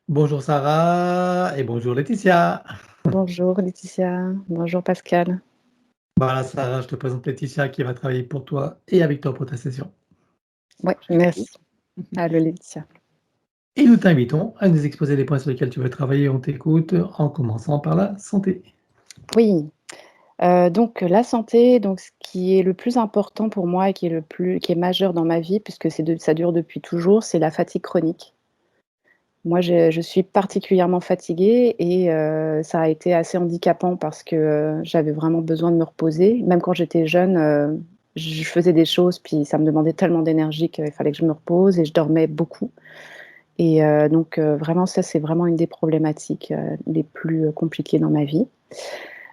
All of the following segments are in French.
Bonjour Sarah et bonjour Laetitia. Bonjour Laetitia, bonjour Pascal. Voilà Sarah, je te présente Laetitia qui va travailler pour toi et avec toi pour ta session. Ouais, merci. Allô Laetitia. Et nous t'invitons à nous exposer les points sur lesquels tu veux travailler. On t'écoute en commençant par la santé. Oui, donc la santé, donc ce qui est le plus important pour moi et qui est majeur dans ma vie puisque ça dure depuis toujours, c'est la fatigue chronique. Moi, je suis particulièrement fatiguée et ça a été assez handicapant parce que, j'avais vraiment besoin de me reposer. Même quand j'étais jeune, je faisais des choses, puis ça me demandait tellement d'énergie qu'il fallait que je me repose et je dormais beaucoup. Et donc vraiment ça, c'est vraiment une des problématiques, les plus, compliquées dans ma vie.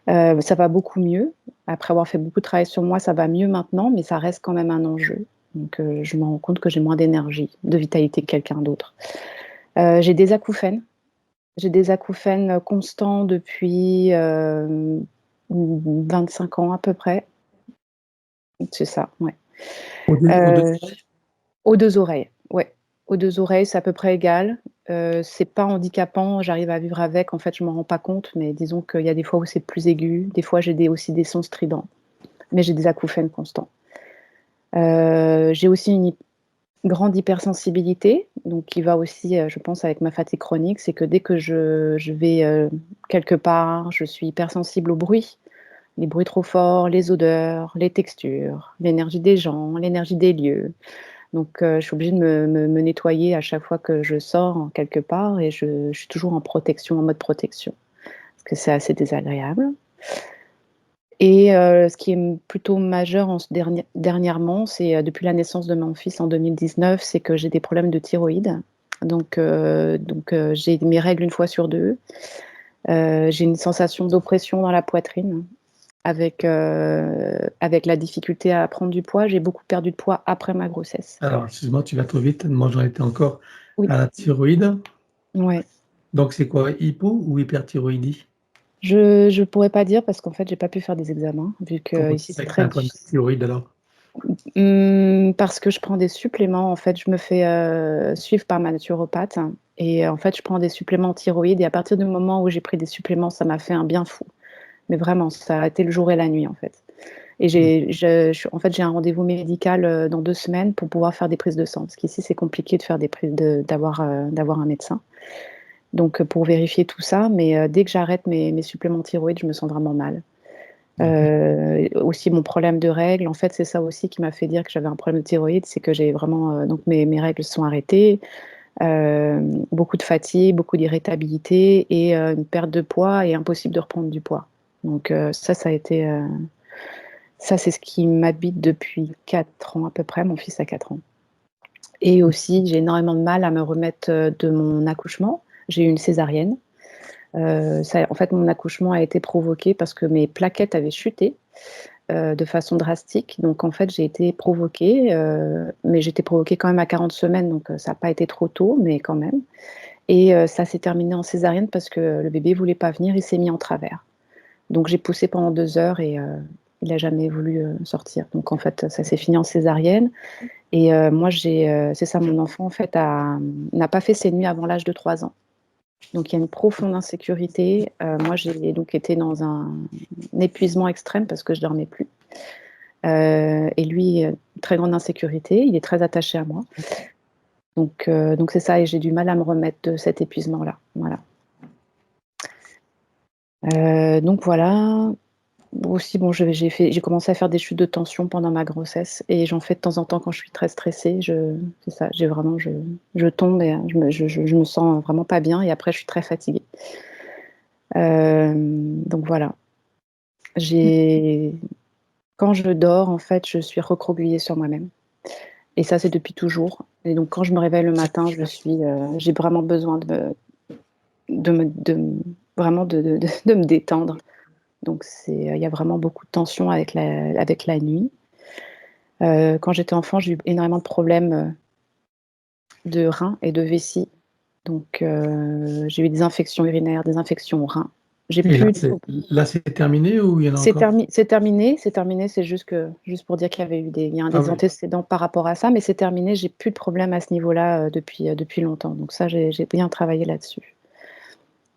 Ça va beaucoup mieux. Après avoir fait beaucoup de travail sur moi, ça va mieux maintenant, mais ça reste quand même un enjeu. Donc je me rends compte que j'ai moins d'énergie, de vitalité que quelqu'un d'autre. J'ai des acouphènes. J'ai des acouphènes, constants depuis, 25 ans à peu près. C'est ça, ouais. Aux deux Heu oreilles. Aux 2 oreilles, ouais. Aux 2 oreilles, c'est à peu près égal. C'est pas handicapant, j'arrive à vivre avec. En fait, je m'en rends pas compte, mais disons qu'il y a des fois où c'est plus aigu, des fois j'ai aussi des sons stridents, mais j'ai des acouphènes constants. J'ai aussi une grande hypersensibilité, donc qui va aussi, je pense avec ma fatigue chronique. C'est que dès que je vais, quelque part, je suis hypersensible au bruit. Les bruits trop forts, les odeurs, les textures, l'énergie des gens, l'énergie des lieux. Donc je suis obligée de me nettoyer à chaque fois que je sors en quelque part et je suis toujours en protection, en mode protection, parce que c'est assez désagréable et ce qui est plutôt majeur en ce dernièrement, c'est, depuis la naissance de mon fils en 2019, c'est que j'ai des problèmes de thyroïde. Donc j'ai mes règles une fois sur 2. J'ai une sensation d'oppression dans la poitrine avec la difficulté à prendre du poids. J'ai beaucoup perdu de poids après ma grossesse. Alors, excuse-moi, tu vas trop vite. Moi, j'en étais encore Oui, à la thyroïde. ouais. Donc, c'est quoi, hypo ou hyperthyroïdie? Je pourrais pas dire parce qu'en fait, j'ai pas pu faire des examens vu Comment tu qu'ici c'est sais que tu as très un problème de thyroïde alors? parce que je prends des suppléments. En fait, je me fais, suivre par ma naturopathe et en fait, je prends des suppléments thyroïde et à partir du moment où j'ai pris des suppléments, ça m'a fait un bien fou. Mais vraiment, ça a été le jour et la nuit, en fait et j'ai un rendez-vous médical, dans 2 semaines pour pouvoir faire des prises de sang. Parce qu'ici, c'est compliqué de faire des prises d'avoir un médecin. Donc, pour vérifier tout ça, mais dès que j'arrête mes suppléments thyroïde, je me sens vraiment mal. D'accord. Aussi mon problème de règles, en fait, c'est ça aussi qui m'a fait dire que j'avais un problème de thyroïde, c'est que j'ai vraiment, donc mes règles se sont arrêtées, beaucoup de fatigue, beaucoup d'irritabilité et une perte de poids et impossible de reprendre du poids. Donc ça a été, ça c'est ce qui m'habite depuis 4 ans à peu près, mon fils a 4 ans et aussi j'ai énormément de mal à me remettre, de mon accouchement. J'ai eu une césarienne. Ça en fait, mon accouchement a été provoqué parce que mes plaquettes avaient chuté, de façon drastique. Donc en fait, j'ai été provoquée, mais j'ai été provoquée quand même à 40 semaines, donc ça a pas été trop tôt, mais quand même et ça s'est terminé en césarienne parce que le bébé voulait pas venir, il s'est mis en travers. Donc j'ai poussé pendant 2 heures et il a jamais voulu, sortir. Donc en fait, ça s'est fini en césarienne et moi c'est ça, mon enfant en fait n'a pas fait ses nuits avant l'âge de 3 ans. Donc il y a une profonde insécurité. Moi, j'ai donc été dans un épuisement extrême parce que je dormais plus. Et lui, très grande insécurité. Il est très attaché à moi. Donc c'est ça et j'ai du mal à me remettre de cet épuisement-là. Voilà. Donc voilà. Aussi, bon, j'ai commencé à faire des chutes de tension pendant ma grossesse et j'en fais de temps en temps quand je suis très stressée. C'est ça, je tombe et je me sens vraiment pas bien et après je suis très fatiguée. Donc voilà. J'ai Quand je dors, en fait, je suis recroquevillée sur moi-même et ça, c'est depuis toujours et donc quand je me réveille le matin, j'ai vraiment besoin de me vraiment de me détendre. Donc il y a vraiment beaucoup de tension avec la nuit. Quand j'étais enfant, j'ai eu énormément de problèmes, de reins et de vessie. Donc j'ai eu des infections urinaires, des infections aux reins. J'ai Et plus c'est terminé ou il y en a encore? c'est terminé, c'est juste pour dire qu'il y avait eu il y a Ah des oui, antécédents par rapport à ça, mais c'est terminé, j'ai plus de problème à ce niveau-là, depuis longtemps. Donc ça, j'ai bien travaillé là-dessus.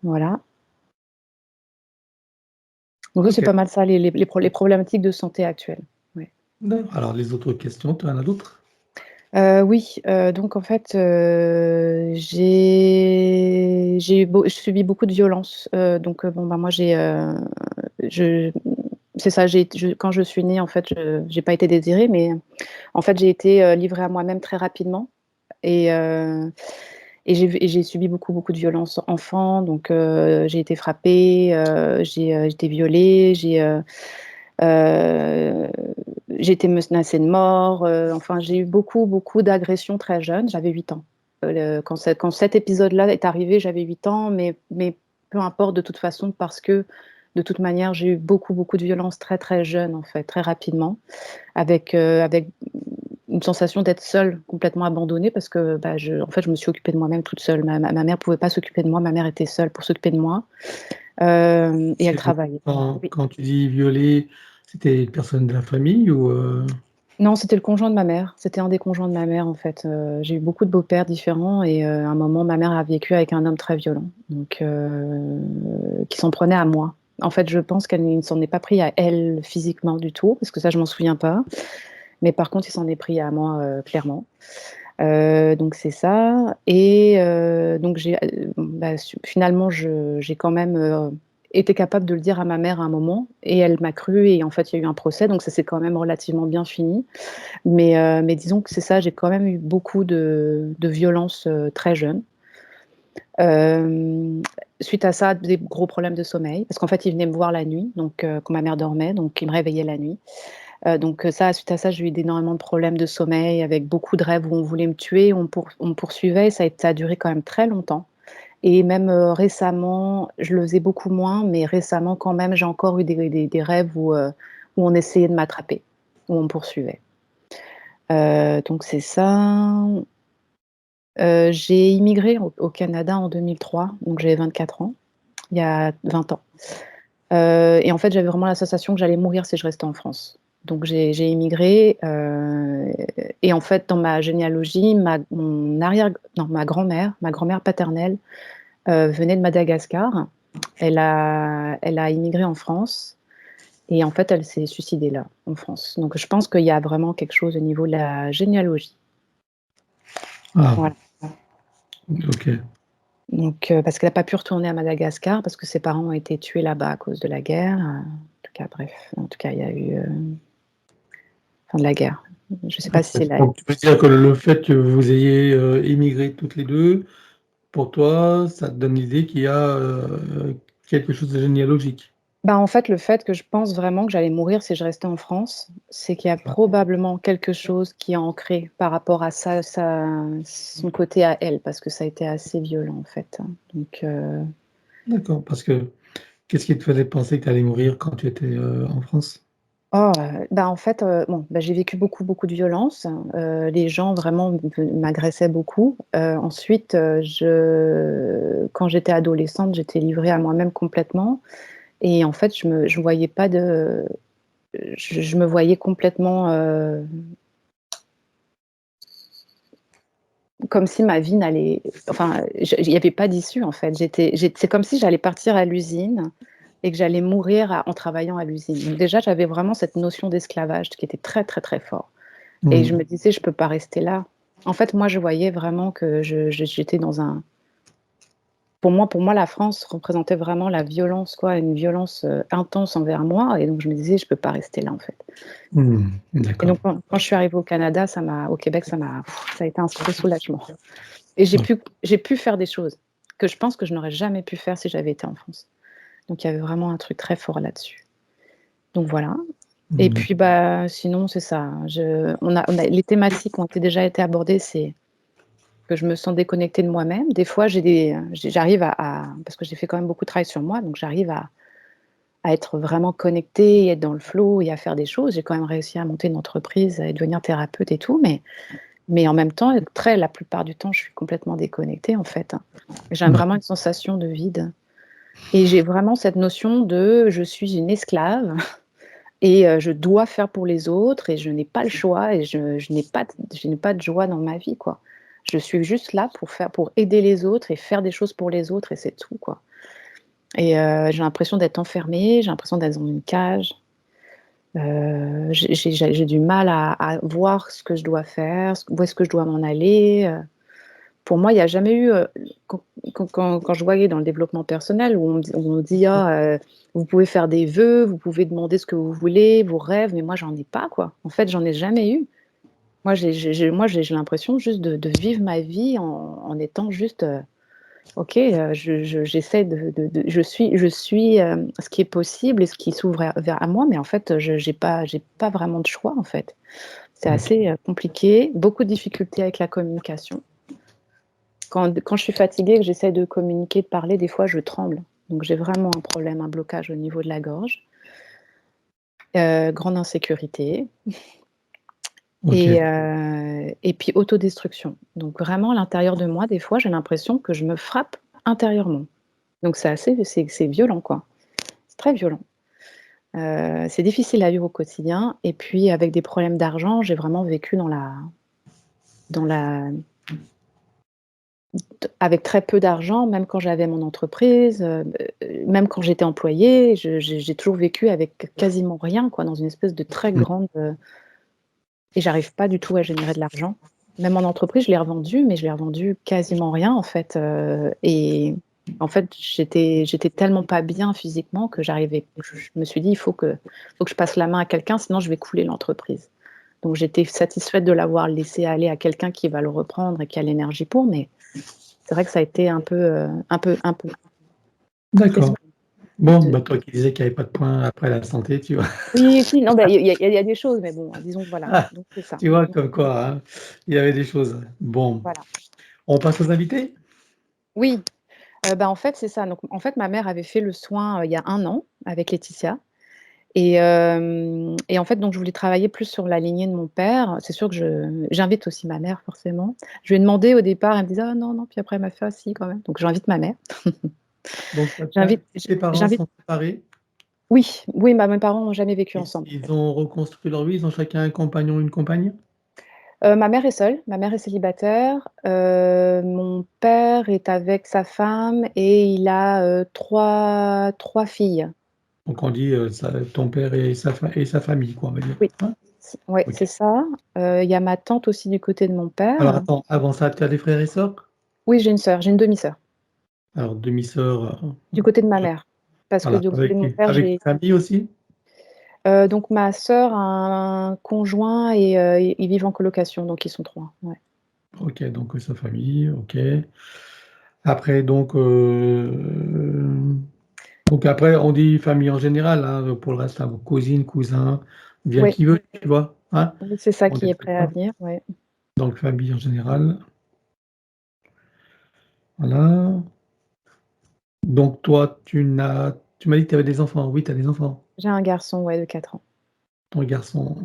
Voilà. Donc ça, c'est OK. pas mal ça, les problématiques de santé actuelles. Ouais. D'accord. Alors les autres questions, tu en as d'autres? Oui, donc en fait, j'ai subi beaucoup de violences, donc bon, bah, moi je c'est ça, quand je suis née, en fait, j'ai pas été désirée, mais en fait, j'ai été, livrée à moi-même très rapidement et j'ai subi beaucoup, beaucoup de violences enfant, donc j'ai été frappée, j'ai été violée, Heu, j'ai été menacée de mort, enfin j'ai eu beaucoup, beaucoup d'agressions très jeune, j'avais 8 ans. Quand cet épisode-là est arrivé, j'avais 8 ans, mais peu importe de toute façon parce que, de toute manière, j'ai eu beaucoup, beaucoup de violences très, très jeune en fait, très rapidement, avec une sensation d'être seule, complètement abandonnée parce que, bah, en fait, je me suis occupée de moi-même toute seule. Ma mère pouvait pas s'occuper de moi, ma mère était seule pour s'occuper de moi, et elle C'est travaillait. Oui. quand tu dis violer, c'était une personne de la famille ou Non, c'était le conjoint de ma mère. C'était un des conjoints de ma mère, en fait. J'ai eu beaucoup de beaux-pères différents et à un moment, ma mère a vécu avec un homme très violent, donc qui s'en prenait à moi. En fait, je pense qu'elle ne s'en est pas pris à elle physiquement du tout, parce que ça, je m'en souviens pas. Mais par contre, il s'en est pris à moi, clairement. Donc c'est ça et donc bah, finalement j'ai quand même, été capable de le dire à ma mère à un moment et elle m'a cru et en fait, il y a eu un procès, donc ça s'est quand même relativement bien fini. Mais disons que c'est ça, j'ai quand même eu beaucoup de violences, très jeune. Hem, Suite à ça, des gros problèmes de sommeil parce qu'en fait, il venait me voir la nuit, donc quand ma mère dormait, donc il me réveillait la nuit. Donc ça, suite à ça, j'ai eu énormément de problèmes de sommeil avec beaucoup de rêves où on voulait me tuer, on me poursuivait. Ça a duré quand même très longtemps et même, récemment, je le faisais beaucoup moins, mais récemment quand même, j'ai encore eu des rêves où on essayait de m'attraper, où on me poursuivait. Donc c'est ça. J'ai immigré au Canada en 2003, donc j'avais 24 ans, il y a 20 ans. Et en fait, j'avais vraiment la sensation que j'allais mourir si je restais en France. Donc j'ai immigré, et en fait, dans ma généalogie, ma grand-mère paternelle, venait de Madagascar. Elle a immigré en France et en fait, elle s'est suicidée là, en France. Donc je pense qu'il y a vraiment quelque chose au niveau de la généalogie. ah, Voilà. OK. Donc parce qu'elle a pas pu retourner à Madagascar parce que ses parents ont été tués là-bas à cause de la guerre, en tout cas bref, en tout cas il y a eu, fin de la guerre. Je ne sais pas si c'est la Donc tu veux dire que le fait que vous ayez, émigré toutes les 2, pour toi, ça te donne l'idée qu'il y a, quelque chose de généalogique? bah, en fait, le fait que je pense vraiment que j'allais mourir si je restais en France, c'est qu'il y a Ah, probablement quelque chose qui est ancré par rapport à son côté à elle, parce que ça a été assez violent, en fait, hein. Donc d'accord, parce que qu'est-ce qui te faisait penser que tu allais mourir quand tu étais, en France? bah, en fait, bon, bah, j'ai vécu beaucoup, beaucoup de violence. Les gens vraiment m'agressaient beaucoup. Ensuite, quand j'étais adolescente, j'étais livrée à moi-même complètement et en fait, je voyais pas de je me voyais complètement, comme si ma vie n'allait enfin, il y avait pas d'issue, en fait. C'est comme si j'allais partir à l'usine et que j'allais mourir en travaillant à l'usine. Donc déjà, j'avais vraiment cette notion d'esclavage qui était très, très, très fort et je Mmh. me disais: «Je peux pas rester là». En fait, moi, je voyais vraiment que j'étais dans un pour moi, la France représentait vraiment la violence, quoi, une violence, intense envers moi et donc je me disais: «Je peux pas rester là, en fait». Mmh. Et D'accord. donc quand je suis arrivée au Canada, au Québec, ça a été un gros soulagement et Ouais. j'ai pu faire des choses que je pense que je n'aurais jamais pu faire si j'avais été en France. Donc il y avait vraiment un truc très fort là-dessus. Donc voilà et Mmh. puis, bah, sinon c'est ça, hein, on a les thématiques ont déjà été abordées, c'est que je me sens déconnectée de moi-même. Des fois, j'arrive parce que j'ai fait quand même beaucoup de travail sur moi, donc j'arrive à être vraiment connectée et être dans le flow et à faire des choses. J'ai quand même réussi à monter une entreprise et devenir thérapeute et tout, mais en même temps, la plupart du temps, je suis complètement déconnectée, en fait, hein. J'ai vraiment une sensation de vide. Et j'ai vraiment cette notion de: «Je suis une esclave et je dois faire pour les autres et je n'ai pas le choix et je n'ai pas de joie dans ma vie, quoi. Je suis juste là pour aider les autres et faire des choses pour les autres et c'est tout, quoi». Et j'ai l'impression d'être enfermée, j'ai l'impression d'être dans une cage. J'ai du mal à voir ce que je dois faire, où est-ce que je dois m'en aller. Pour moi, il y a jamais eu, quand je voyais dans le développement personnel où on me dit: «Ah, vous pouvez faire des vœux, vous pouvez demander ce que vous voulez, vos rêves», mais moi j'en ai pas, quoi. En fait, j'en ai jamais eu. Moi, j'ai l'impression juste de vivre ma vie en étant juste, OK, j'essaie je suis, ce qui est possible et ce qui s'ouvre à moi, mais en fait, je j'ai pas vraiment de choix, en fait. C'est OK. assez, compliqué, beaucoup de difficultés avec la communication. Quand je suis fatiguée, que j'essaie de communiquer, de parler, des fois, je tremble. Donc j'ai vraiment un problème, un blocage au niveau de la gorge, grande insécurité OK. et puis autodestruction. Donc vraiment à l'intérieur de moi, des fois, j'ai l'impression que je me frappe intérieurement. Donc c'est violent, quoi. C'est très violent. C'est difficile à vivre au quotidien et puis avec des problèmes d'argent, j'ai vraiment vécu dans la avec très peu d'argent, même quand j'avais mon entreprise, même quand j'étais employée, j'ai toujours vécu avec quasiment rien, quoi, dans une espèce de très Mmh. grande, et j'arrive pas du tout à générer de l'argent. Même mon entreprise, je l'ai revendue, mais je l'ai revendue quasiment rien, en fait, et en fait, j'étais tellement pas bien physiquement que je me suis dit: «Il faut que je passe la main à quelqu'un, sinon je vais couler l'entreprise». Donc j'étais satisfaite de l'avoir laissé aller à quelqu'un qui va le reprendre et qui a l'énergie pour, mais c'est vrai que ça a été un peu D'accord. spécial Bon, de bah, toi qui disais qu'il y avait pas de point après la santé, tu vois? oui, si, non, bah, il y a des choses, mais bon, disons que voilà, Ah, donc c'est ça. tu vois Donc comme quoi, hein, il y avait des choses. Bon, voilà. on passe aux invités? Oui, bah, en fait, c'est ça. Donc en fait, ma mère avait fait le soin, il y a 1 an avec Laetitia et en fait, donc je voulais travailler plus sur la lignée de mon père. C'est sûr que j'invite aussi ma mère forcément. Je lui ai demandé au départ, elle me disait: «Ah non, non», puis après elle m'a fait: «Ah si, quand même». Donc j'invite ma mère. Donc tes parents J'invite sont séparés? oui, oui, bah, mes parents n'ont jamais vécu Ils ensemble, en ils fait. ont reconstruit leur vie, ils ont chacun un compagnon, une compagne? Ma mère est seule, ma mère est célibataire, mon père est avec sa femme et il a, 3 filles. Donc on dit, ça ton père et sa famille quoi, on va dire, Oui, hein? ouais, OK. c'est ça. Il y a ma tante aussi du côté de mon Alors père. attends, avant ça, tu as des frères et sœurs? Oui, j'ai une sœur, j'ai une demi-sœur, Alors demi-sœur, du côté de ma mère. Parce que voilà, du côté de mon père, avec j'ai famille aussi? donc ma sœur a un conjoint et ils vivent en colocation, donc ils sont 3. Ouais. OK, donc sa famille, OK. Après donc après on dit famille en général, hein, pour le reste, hein, cousines, cousins, vient Ouais, qui veut, tu vois? Hein? oui, c'est ça On qui est détaille prêt à pas. venir, ouais. Donc famille en général, voilà. Donc toi, tu m'as dit que tu avais des enfants? Oui, tu as des enfants. J'ai un garçon, ouais, de 4 ans Ton garçon,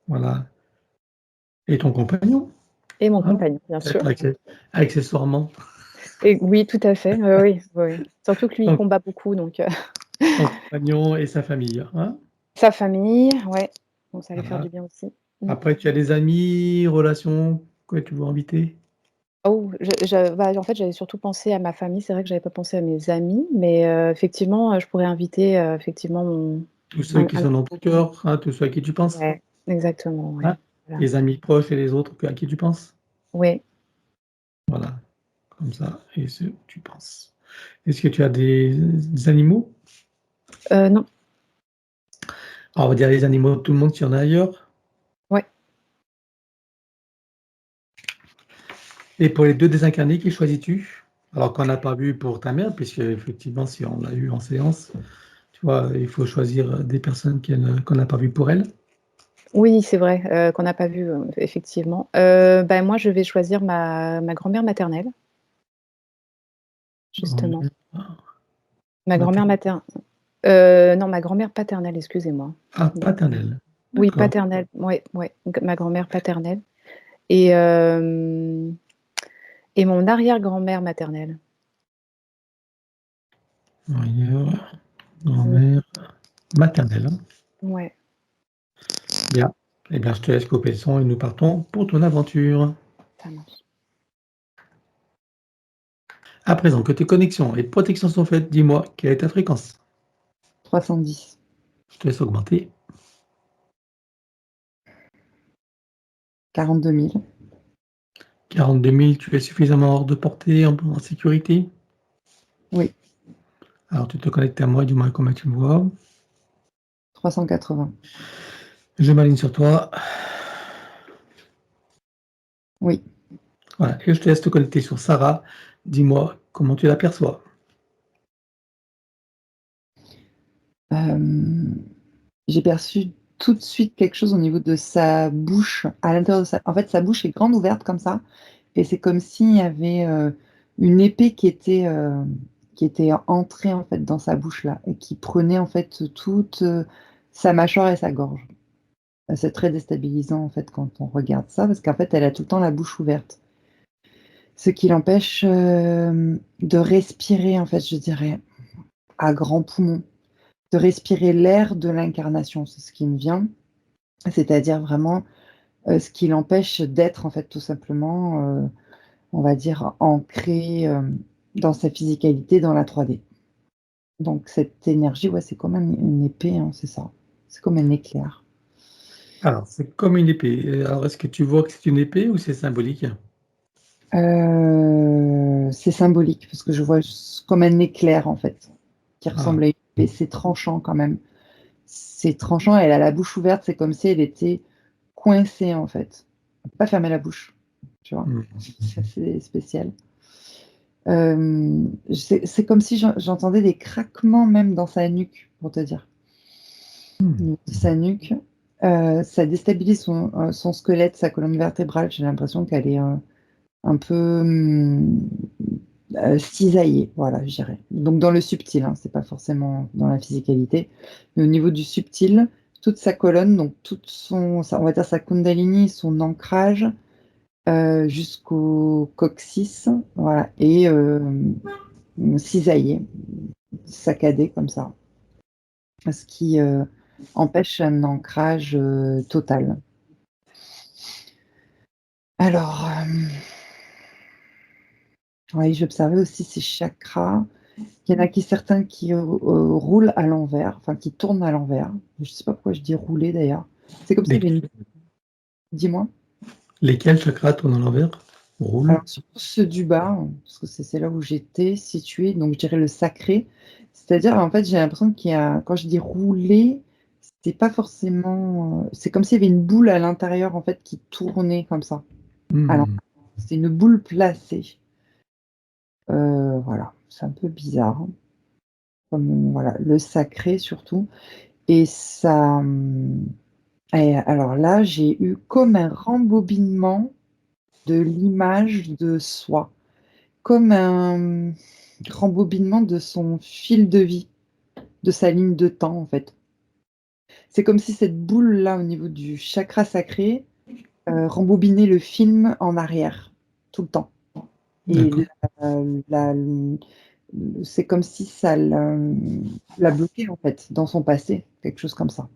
voilà et ton compagnon, et mon hein? compagnon, bien Peut-être sûr. accessoirement. Et oui, tout à fait, oui, oui, oui, oui. Surtout que lui, il Ton combat beaucoup, donc ton compagnon et sa famille, hein? sa famille, ouais, donc ça va lui faire Voilà. du bien aussi. Mmh. Après tu as des amis, relations que tu veux inviter? Oh, en fait, j'avais surtout pensé à ma famille. C'est vrai que j'avais pas pensé à mes amis, mais effectivement, je pourrais inviter, effectivement mon Tous ceux qui un sont dans ton cœur, hein, tous ceux à qui tu penses, ouais, exactement, hein? ouais, voilà. Les amis proches et les autres à qui tu penses. Ouais, Voilà, comme ça et ceux que tu penses. Est-ce que tu as des animaux? non, Alors on va dire les animaux de tout le monde s'il y en a ailleurs. ouais. Et pour les 2 désincarnés, qui choisis-tu? Alors qu'on n'a pas vu pour ta mère, puisque effectivement si on l'a eu en séance, tu vois, il faut choisir, des personnes qu'on n'a pas vues pour elle. Oui, c'est vrai, qu'on n'a pas vu, effectivement. Bah, moi, je vais choisir ma grand-mère maternelle, justement. Grand-mère Ma grand-mère maternelle. non, ma grand-mère paternelle, excusez-moi. Ah, Donc paternelle. oui, D'accord. paternelle, ouais, ouais, donc ma grand-mère paternelle et mon arrière-grand-mère maternelle. ailleurs, grand-mère, maternelle. Hein. Ouais, Bien. Eh bien, je te laisse couper le son et nous partons pour ton aventure. ça marche. À présent que tes connexions et protections sont faites, dis-moi quelle est ta fréquence. 310. Je te laisse augmenter. 42 000. 42 000, tu es suffisamment hors de portée, en sécurité. Oui. Alors tu te connectes à moi, dis-moi comment tu me vois. 380. Je m'aligne sur toi. Oui. Voilà, et je te laisse te connecter sur Sarah. Dis-moi comment tu l'aperçois. J'ai perçu tout de suite quelque chose au niveau de sa bouche, à l'intérieur de sa... En fait, sa bouche est grande ouverte comme ça, et c'est comme s'il y avait une épée qui était entrée en fait dans sa bouche là, et qui prenait en fait toute sa mâchoire et sa gorge. C'est très déstabilisant en fait quand on regarde ça, parce qu'en fait, elle a tout le temps la bouche ouverte. Ce qui l'empêche de respirer, en fait, je dirais, à grands poumons, de respirer l'air de l'incarnation, c'est ce qui me vient, c'est-à-dire vraiment ce qui l'empêche d'être, en fait, tout simplement, on va dire, ancré dans sa physicalité, dans la 3D. Donc cette énergie, ouais, c'est comme une épée, hein, c'est ça. C'est comme un éclair. Alors, c'est comme une épée. Alors, est-ce que tu vois que c'est une épée ou c'est symbolique? C'est symbolique, parce que je vois comme un éclair, en fait, qui Ah, ressemble à une épée. C'est tranchant quand même. C'est tranchant, elle a la bouche ouverte, c'est comme si elle était coincée, en fait. On peut pas fermer la bouche, tu vois? hmm. C'est assez spécial. C'est comme si j'entendais des craquements même dans sa nuque, pour te dire. Au Hmm. niveau de sa nuque, ça déstabilise son squelette, sa colonne vertébrale. J'ai l'impression qu'elle est, un peu, cisaillée, voilà, je dirais. Donc dans le subtil, hein, c'est pas forcément dans la physicalité, mais au niveau du subtil, toute sa colonne, donc toute on va dire sa kundalini, son ancrage, jusqu'au coccyx, voilà, et cisaillé, saccadé comme ça. Ce qui, empêche un ancrage, total. Alors, oui, j'observais aussi ses chakras. Il y en a certains qui roulent à l'envers, enfin qui tournent à l'envers. Je sais pas pourquoi je dis rouler d'ailleurs. C'est comme s'il y avait une... Lesquels, Dis-moi. lesquels chakras tournent à l'envers? Roule. Alors surtout ceux du bas, hein, parce que c'est là où j'étais située, donc je dirais le sacré. C'est-à-dire, en fait, j'ai l'impression qu'il y a, quand je dis rouler, c'est pas forcément, c'est comme s'il y avait une boule à l'intérieur en fait qui tournait comme ça. Alors, Hmm. c'est une boule placée. Voilà, c'est un peu bizarre, hein, comme voilà, le sacré surtout. Et ça, et alors là, j'ai eu comme un rembobinement de l'image de soi, comme un rembobinement de son fil de vie, de sa ligne de temps, en fait. C'est comme si cette boule-là, au niveau du chakra sacré, rembobinait le film en arrière, tout le temps. Et D'accord. la c'est comme si ça l'a bloqué, en fait, dans son passé, quelque chose comme ça.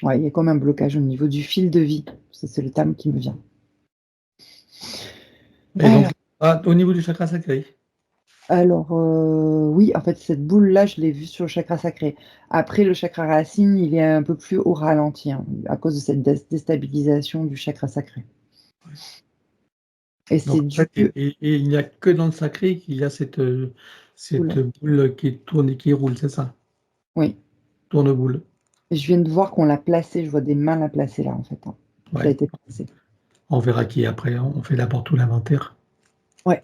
Ouais, il y a comme un blocage au niveau du fil de vie. Ça, c'est le terme qui me vient. Et donc, Alors au niveau du chakra sacré. alors, oui, en fait, cette boule-là, je l'ai vue sur le chakra sacré. Après, le chakra racine, il est un peu plus au ralenti, hein, à cause de cette déstabilisation du chakra sacré. Et Donc, c'est en fait, dû et il n'y a que dans le sacré qu'il y a cette cool. boule qui tourne et qui roule, c'est ça? Oui. Tourne-boule. Et je viens de voir qu'on l'a placé, je vois des mains la placer là, en fait, hein. Ça a Ouais. été placé. On verra qui après. On fait d'abord tout l'inventaire. Ouais.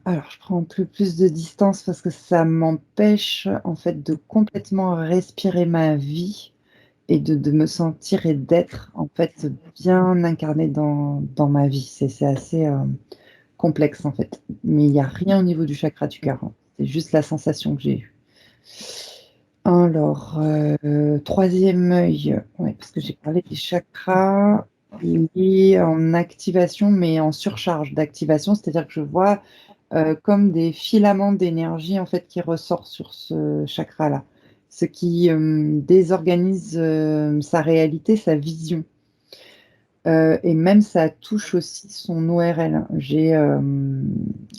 Alors, je prends un peu plus de distance parce que ça m'empêche, en fait, de complètement respirer ma vie et de me sentir et d'être, en fait, bien incarnée dans ma vie. C'est assez, complexe, en fait. Mais il y a rien au niveau du chakra du cœur, hein. C'est juste la sensation que j'ai eue. Alors, 3e œil, ouais, parce que j'ai parlé des chakras, il est en activation, mais en surcharge d'activation, c'est-à-dire que je vois, comme des filaments d'énergie en fait qui ressortent sur ce chakra-là, ce qui désorganise sa réalité, sa vision. Et même ça touche aussi son ORL.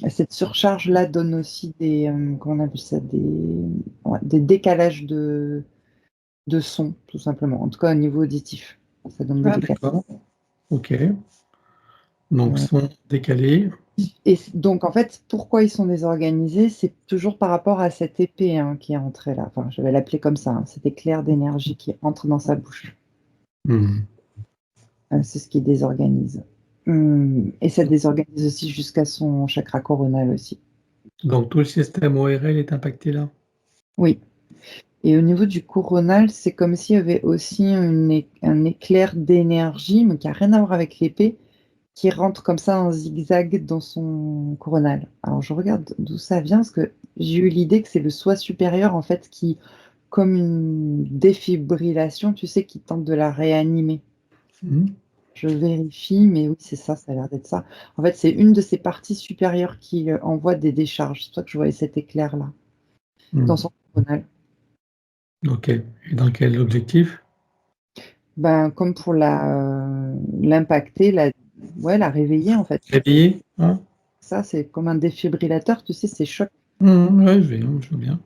Cette surcharge-là donne aussi des, comment on appelle ça, des décalages de son, tout simplement. En tout cas, au niveau auditif. Ça donne des décalages. D'accord. Ok. Donc, Ouais. son décalé. Et donc, en fait, pourquoi ils sont désorganisés? C'est toujours par rapport à cette épée qui est entrée là. Enfin, je vais l'appeler comme ça, cet éclair d'énergie qui entre dans sa bouche. C'est ce qui désorganise. Et ça désorganise aussi jusqu'à son chakra coronal aussi. Donc, tout le système ORL est impacté là. Oui. Et au niveau du coronal, c'est comme s'il y avait aussi un éclair d'énergie, mais qui n'a rien à voir avec l'épée, qui rentre comme ça en zigzag dans son coronal. Alors je regarde d'où ça vient, parce que j'ai eu l'idée que c'est le soi supérieur, en fait, qui, comme une défibrillation, tu sais, qui tente de la réanimer. Je vérifie, mais oui, c'est ça, ça a l'air d'être ça. En fait, c'est une de ces parties supérieures qui envoie des décharges. C'est pour ça que je voyais cet éclair-là, dans son coronal. Ok. Et dans quel objectif? Ben, comme pour l'impacter, la réveiller, en fait. Réveiller, hein? Ça, c'est comme un défibrillateur, tu sais, c'est choc. Ouais, je veux bien.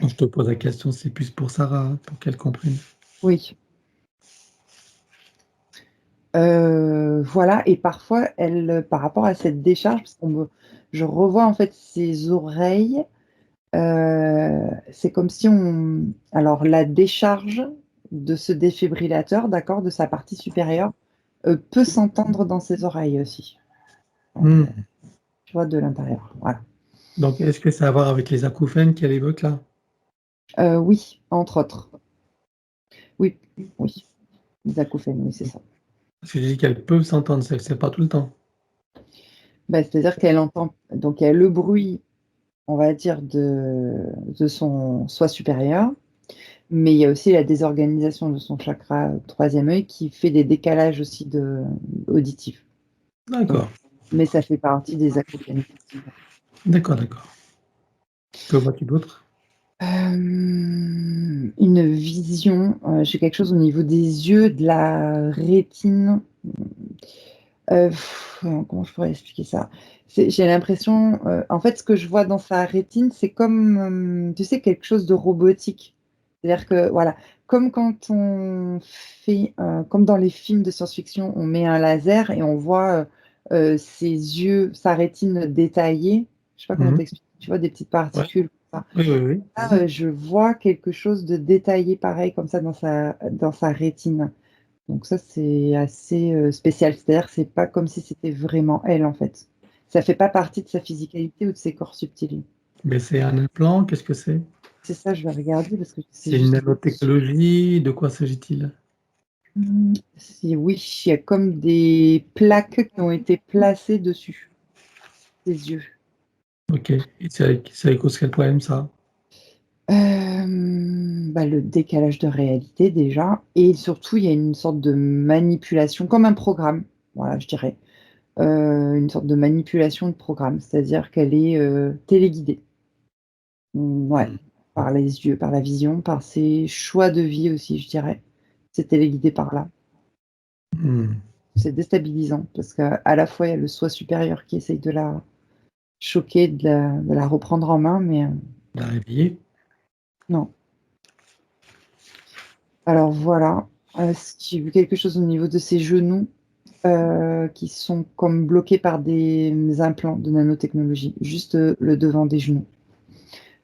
Donc, je te pose la question, c'est plus pour Sarah, pour qu'elle comprenne. Oui. Voilà, et parfois, par rapport à cette décharge, parce je revois en fait ses oreilles, c'est comme si alors la décharge de ce défibrillateur, d'accord, de sa partie supérieure, peut s'entendre dans ses oreilles aussi. Donc, tu vois, de l'intérieur, voilà. Donc, est-ce que ça a à voir avec les acouphènes qu'elle évoque là? Oui, entre autres. Oui, les acouphènes, oui, c'est ça. Parce que j'ai dit qu'elles peuvent s'entendre, c'est pas tout le temps. C'est-à-dire qu'elle entend, donc il y a le bruit, on va dire, de son soi supérieur, mais il y a aussi la désorganisation de son chakra troisième œil qui fait des décalages aussi auditifs. D'accord. Mais ça fait partie des acouphènes. D'accord. Que vois-tu d'autre? Une vision, j'ai quelque chose au niveau des yeux, de la rétine. Comment je pourrais expliquer ça? J'ai l'impression, en fait, ce que je vois dans sa rétine, c'est comme, tu sais, quelque chose de robotique. C'est-à-dire que, voilà, comme quand on fait, comme dans les films de science-fiction, on met un laser et on voit ses yeux, sa rétine détaillée. Je sais pas comment t'expliquer. Tu vois, des petites particules comme ça. Oui. Là, je vois quelque chose de détaillé pareil comme ça dans sa rétine. Donc ça, c'est assez spécial. C'est-à-dire que c'est pas comme si c'était vraiment elle, en fait. Ça fait pas partie de sa physicalité ou de ses corps subtils. Mais c'est un implant, qu'est-ce que c'est? C'est ça, je vais regarder parce que c'est C'est une juste. nanotechnologie, de quoi s'agit-il? Oui, il y a comme des plaques qui ont été placées dessus des yeux. Ok. Et ça cause quel problème, ça? Le décalage de réalité déjà, et surtout il y a une sorte de manipulation, comme un programme, voilà, je dirais. Une sorte de manipulation de programme, c'est-à-dire qu'elle est téléguidée. Ouais, par les yeux, par la vision, par ses choix de vie aussi, je dirais. C'est téléguidé par là. C'est déstabilisant parce qu'à la fois, il y a le soi supérieur qui essaye de la choquer, de la reprendre en main, mais La réveiller? non. Alors voilà, j'ai vu quelque chose au niveau de ses genoux qui sont comme bloqués par des implants de nanotechnologie, juste le devant des genoux.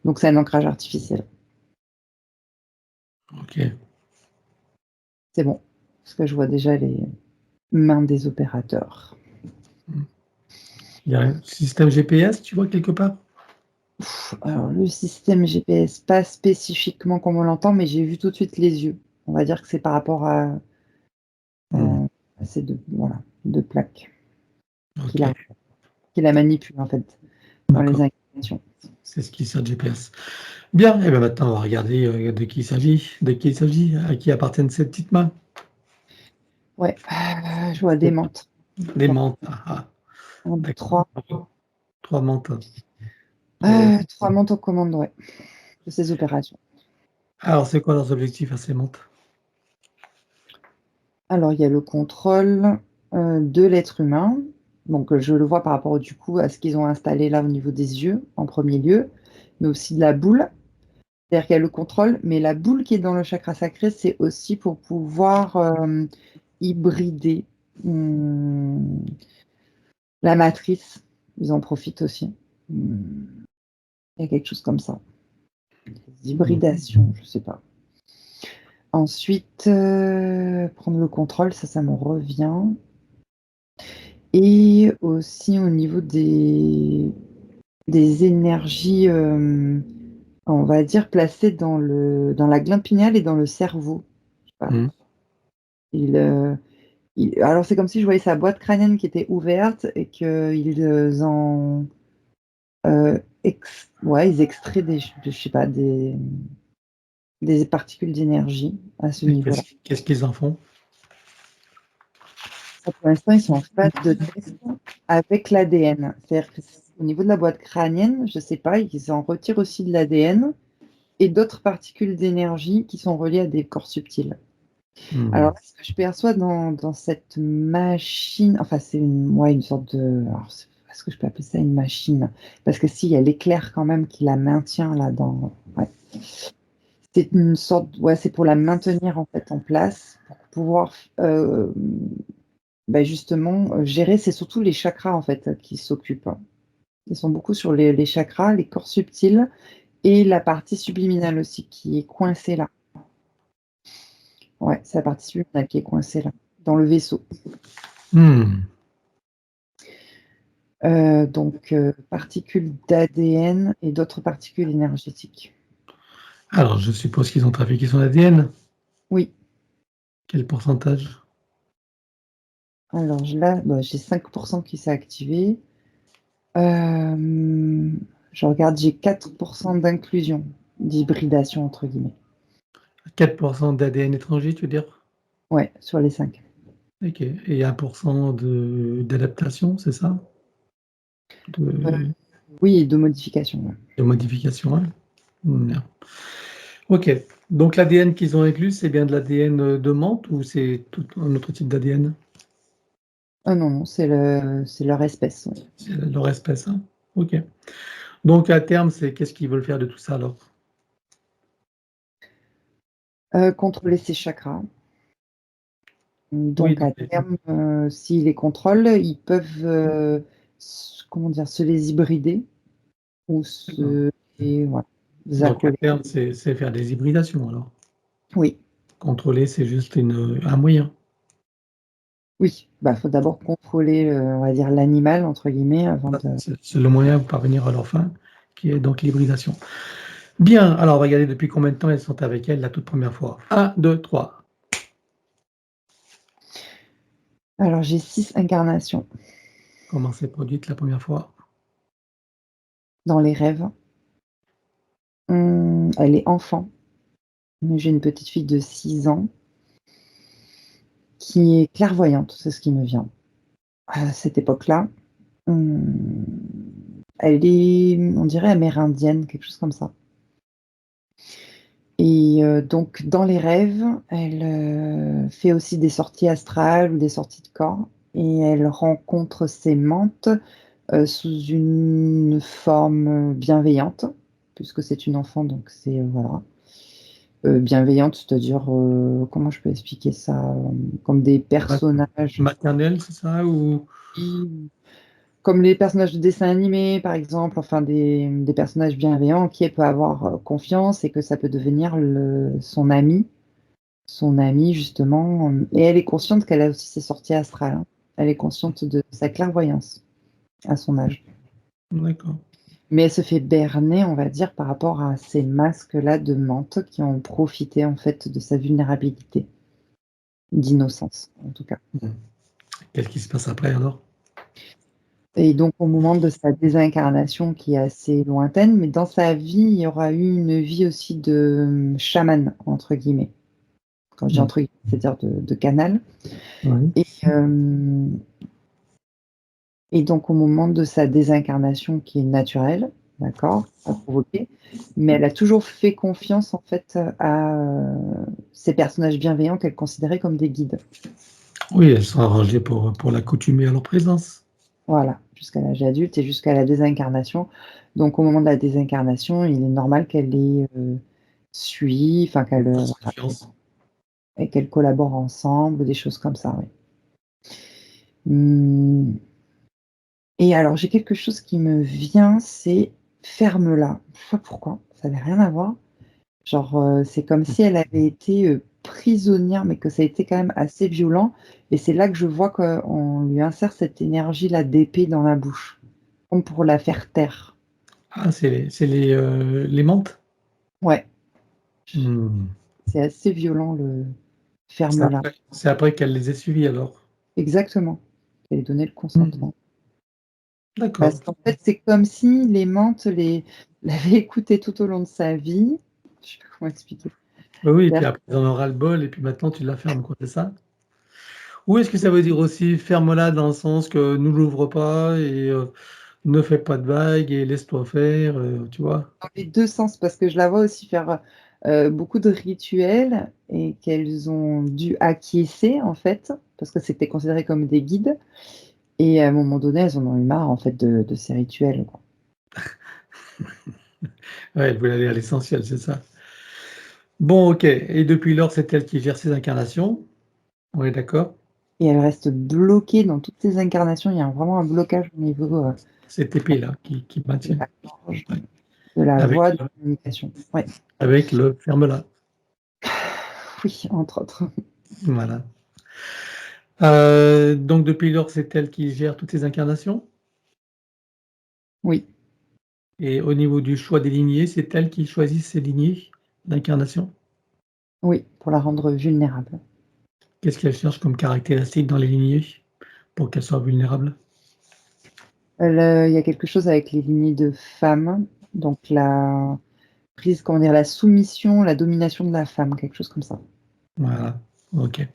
Donc c'est un ancrage artificiel. Ok. C'est bon, parce que je vois déjà les mains des opérateurs. Il y a un système GPS, tu vois, quelque part? Alors, le système GPS, pas spécifiquement comme on l'entend, mais j'ai vu tout de suite les yeux. On va dire que c'est par rapport à ces deux plaques Ok. qui la manipulent, en fait, dans les D'accord. inclinations. C'est ce qui sert de GPS. Bien, et bien maintenant, on va regarder de qui il s'agit, à qui appartiennent ces petites mains. Ouais, je vois des menthes. Des menthes. Un, deux, D'accord. trois. 3 menthes. 3 menthes aux commandes, ouais, de ces opérations. Alors, c'est quoi leurs objectifs à ces menthes? Alors, il y a le contrôle de l'être humain. Donc, je le vois par rapport du coup à ce qu'ils ont installé là au niveau des yeux, en premier lieu, mais aussi de la boule. C'est-à-dire qu'il y a le contrôle, mais la boule qui est dans le chakra sacré, c'est aussi pour pouvoir hybrider la matrice. Ils en profitent aussi. Il y a quelque chose comme ça. Hybridation, je sais pas. Ensuite, prendre le contrôle, ça me revient. Et aussi au niveau des énergies, on va dire, placées dans la glande pinéale et dans le cerveau. Je sais pas. Mmh. Alors, c'est comme si je voyais sa boîte crânienne qui était ouverte et qu'ils en. Ils extraient je sais pas, des particules d'énergie à ce Et niveau-là. qu'est-ce qu'ils en font? Ça, pour l'instant, ils sont en phase de test avec l'ADN. C'est-à-dire que au niveau de la boîte crânienne, je sais pas, ils en retirent aussi de l'ADN et d'autres particules d'énergie qui sont reliées à des corps subtils. Alors là, ce que je perçois dans cette machine, enfin c'est une sorte de. Alors, est-ce que je peux appeler ça une machine? Parce que si, il y a l'éclair quand même qui la maintient là dans. Ouais. C'est une sorte. Ouais, c'est pour la maintenir en fait en place, pour pouvoir justement gérer. C'est surtout les chakras en fait qui s'occupent. Ils sont beaucoup sur les chakras, les corps subtils et la partie subliminale aussi qui est coincée là. Ouais, c'est la partie subliminale qui est coincée là, dans le vaisseau. Donc, particules d'ADN et d'autres particules énergétiques. Alors, je suppose qu'ils ont trafiqué son ADN. Oui. Quel pourcentage? Alors là, j'ai 5% qui s'est activé. Je regarde, j'ai 4% d'inclusion, d'hybridation entre guillemets. 4% d'ADN étranger, tu veux dire? Ouais, sur les 5. OK. Et 1% d'adaptation, c'est ça? Oui, de modification. Ouais. De modification, ouais. Bien. OK. Donc l'ADN qu'ils ont inclus, c'est bien de l'ADN de menthe ou c'est tout un autre type d'ADN? Ah non, c'est leur espèce. Ouais. C'est leur espèce, hein? OK. Donc à terme, qu'est-ce qu'ils veulent faire de tout ça alors? Contrôler ses chakras. Oui, Donc non, à terme, s'ils les contrôlent, ils peuvent se les hybrider ou voilà, donc à accoler. terme, c'est faire des hybridations alors. Oui, Contrôler, c'est juste un moyen. oui. Faut d'abord contrôler, on va dire l'animal entre guillemets avant de. C'est le moyen pour parvenir à leur fin, qui est donc l'hybridation. Bien, alors on va regarder depuis combien de temps elles sont avec elle la toute première fois. 1, 2, 3. Alors j'ai 6 incarnations Comment s'est produite la première fois? dans les rêves. Elle est enfant. J'ai une petite fille de 6 ans qui est clairvoyante, c'est ce qui me vient. À cette époque-là, elle est, on dirait amérindienne, quelque chose comme ça. Et donc dans les rêves, elle fait aussi des sorties astrales ou des sorties de corps et elle rencontre ses mantes, sous une forme bienveillante, puisque c'est une enfant donc c'est, voilà, bienveillante, c'est-à-dire, comment je peux expliquer ça? Comme des personnages Maternelle, c'est ça ou? qui comme les personnages de dessins animés, par exemple, enfin des personnages bienveillants en qui elle peut avoir, confiance et que ça peut devenir son ami justement, et elle est consciente qu'elle a aussi ses sorties astrales, hein. Elle est consciente de sa clairvoyance à son âge. D'accord. Mais elle se fait berner, on va dire, par rapport à ces masques-là de menthe qui ont profité en fait de sa vulnérabilité, d'innocence en tout cas. Qu'est-ce qui se passe après alors? Et donc au moment de sa désincarnation qui est assez lointaine, mais dans sa vie, il y aura eu une vie aussi de «chaman» entre guillemets. Quand je dis entre guillemets, c'est-à-dire de canal. Oui. Et Et donc, au moment de sa désincarnation, qui est naturelle, d'accord, à provoquer, mais elle a toujours fait confiance, en fait, à ces personnages bienveillants qu'elle considérait comme des guides. Oui, elles sont arrangées pour l'accoutumer à leur présence. Voilà, jusqu'à l'âge adulte et jusqu'à la désincarnation. Donc, au moment de la désincarnation, il est normal qu'elle les suive, enfin, qu'elle Fasse voilà, confiance. et qu'elles collaborent ensemble, des choses comme ça, oui. Mmh. Et alors, j'ai quelque chose qui me vient, c'est ferme-la. Je sais pas pourquoi, ça n'avait rien à voir. Genre, c'est comme si elle avait été, prisonnière, mais que ça a été quand même assez violent et c'est là que je vois qu'on lui insère cette énergie-là d'épée dans la bouche, comme pour la faire taire. Ah, c'est les menthes? Ouais, Mmh. c'est assez violent le C'est ferme-la. après qu'elle les ait suivis alors? Exactement, qu'elle ait donné le Mmh. consentement. Parce D'accord. qu'en fait, c'est comme si les mantes l'avaient écoutée tout au long de sa vie. Je sais pas comment expliquer. Bah oui, et puis C'est-à-dire après ils en ont ras-le-bol et puis maintenant tu la fermes quoi, c'est ça? Ou est-ce que ça veut dire aussi ferme-la dans le sens que ne l'ouvre pas et ne fais pas de vagues et laisse-toi faire, tu vois? dans les 2 sens, parce que je la vois aussi faire, beaucoup de rituels et qu'elles ont dû acquiescer, en fait, parce que c'était considéré comme des guides et à un moment donné, elles en ont eu marre, en fait, de ces rituels, quoi. Ouais, elle voulait aller à l'essentiel, c'est ça? Bon, OK, et depuis lors, c'est elle qui gère ses incarnations. On est d'accord? Et elle reste bloquée dans toutes ces incarnations. Il y a vraiment un blocage au niveau, Cette épée-là qui de maintient. la gorge, Ouais, de la avec voix, de le la communication. Ouais, avec le ferme-la. oui, entre autres. Voilà. Donc depuis lors, c'est elle qui gère toutes ses incarnations Oui, et au niveau du choix des lignées, c'est elle qui choisit ses lignées d'incarnation? oui, pour la rendre vulnérable. Qu'est-ce qu'elle cherche comme caractéristique dans les lignées pour qu'elles soient vulnérables? Il y a quelque chose avec les lignées de femmes, donc la prise, comment dire? La soumission, la domination de la femme, quelque chose comme ça. Voilà, OK.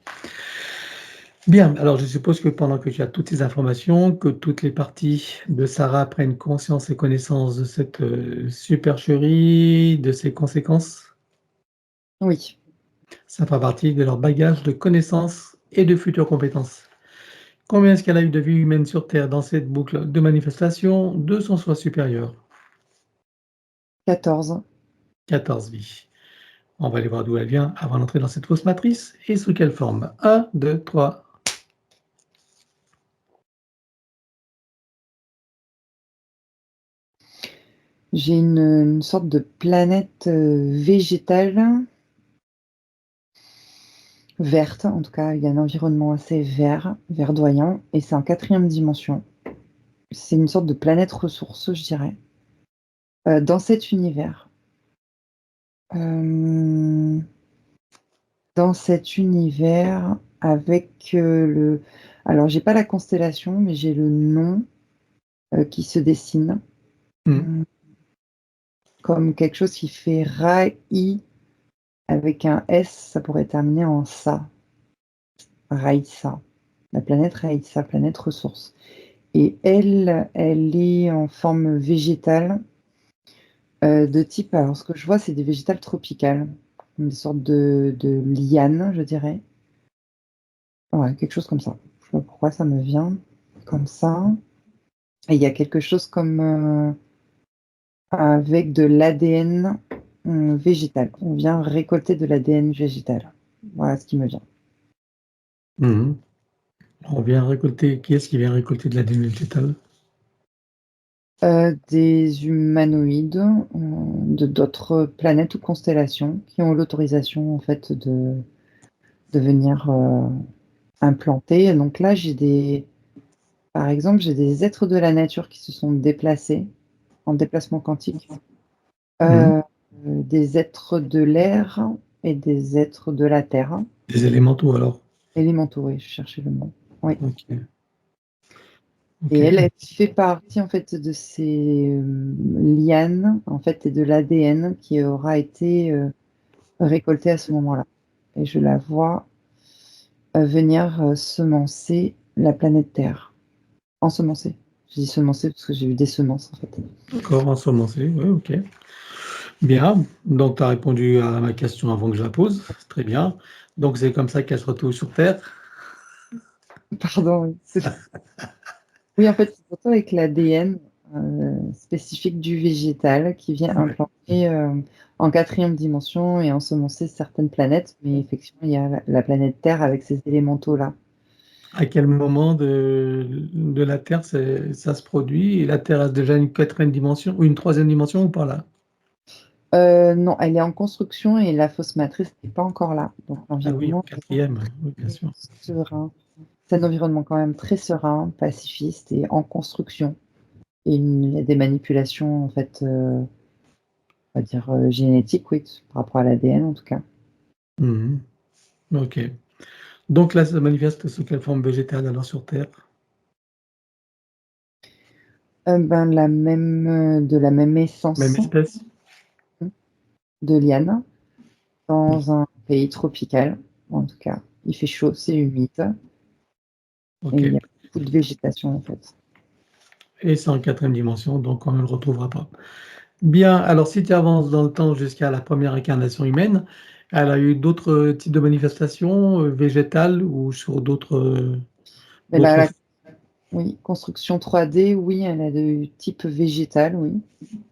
Bien, alors je suppose que pendant que tu as toutes ces informations, que toutes les parties de Sarah prennent conscience et connaissance de cette, supercherie, de ses conséquences, Oui, ça fera partie de leur bagage de connaissances et de futures compétences. Combien est-ce qu'elle a eu de vies humaines sur Terre dans cette boucle de manifestation de son soi supérieur? 14. 14 vies. On va aller voir d'où elle vient avant d'entrer dans cette fausse matrice et sous quelle forme. 1, 2, 3. J'ai une sorte de planète, végétale, verte, en tout cas, il y a un environnement assez vert, verdoyant et c'est en 4e dimension. C'est une sorte de planète ressource, je dirais, dans cet univers. Hem, dans cet univers avec, le alors j'ai pas la constellation, mais j'ai le nom, qui se dessine. Mmh. Mmh, comme quelque chose qui fait Raï avec un S, ça pourrait terminer en ça. Raïssa, la planète Raïssa, planète ressource et elle est en forme végétale, de type alors ce que je vois, c'est des végétales tropicales, une sorte de lianes, je dirais. Ouais, quelque chose comme ça. Je sais pas pourquoi ça me vient comme ça et il y a quelque chose comme, avec de l'ADN, végétal. On vient récolter de l'ADN végétal. Voilà ce qui me vient. Mmh. On vient récolter qui est-ce qui vient récolter de l'ADN végétal? Des humanoïdes, de d'autres planètes ou constellations qui ont l'autorisation en fait de venir, implanter. Donc là, j'ai des par exemple, j'ai des êtres de la nature qui se sont déplacés en déplacement quantique, Mmh. heu, des êtres de l'air et des êtres de la terre. Des élémentaux alors? Élémentaux, oui, je cherchais le mot. Oui OK, et OK. elle fait partie en fait de ces, lianes en fait et de l'ADN qui aura été, récolté à ce moment-là et je la vois, venir, semencer la planète Terre. Ensemencer. J'ai dit semencer parce que j'ai eu des semences, en fait. D'accord, ensemencé, oui, ok. Bien, donc tu as répondu à ma question avant que je la pose, très bien. Donc c'est comme ça qu'elle se retrouve sur Terre. Pardon, oui. Oui, en fait, c'est surtout avec l'ADN spécifique du végétal qui vient Ouais. implanter en 4e dimension et ensemencer certaines planètes. Mais effectivement, il y a la planète Terre avec ces élémentaux-là. À quel moment de la Terre ça se produit? Et la Terre a déjà une 4e dimension ou une 3e dimension ou pas là? Non, elle est en construction et la fosse matrice n'est pas encore là. Donc Ah oui, l'environnement 4e, oui, bien est sûr. serein. C'est un environnement quand même très serein, pacifiste et en construction. Et il y a des manipulations, en fait, on va dire génétiques, oui, par rapport à l'ADN en tout cas. Mhm. Ok. Donc là, ça manifeste sous quelle forme végétale alors sur Terre? Ben, de la même Même essence espèce? de liane, Mhm. dans un pays tropical, en tout cas. Il fait chaud, c'est humide, et Ok. il y a beaucoup de végétation, en fait. Et c'est en 4e dimension, donc on ne le retrouvera pas. Bien, alors si tu avances dans le temps jusqu'à la première incarnation humaine, elle a eu d'autres types de manifestations végétales ou sur Mais là, d'autres. oui, construction 3D, oui, elle a de type végétal, oui.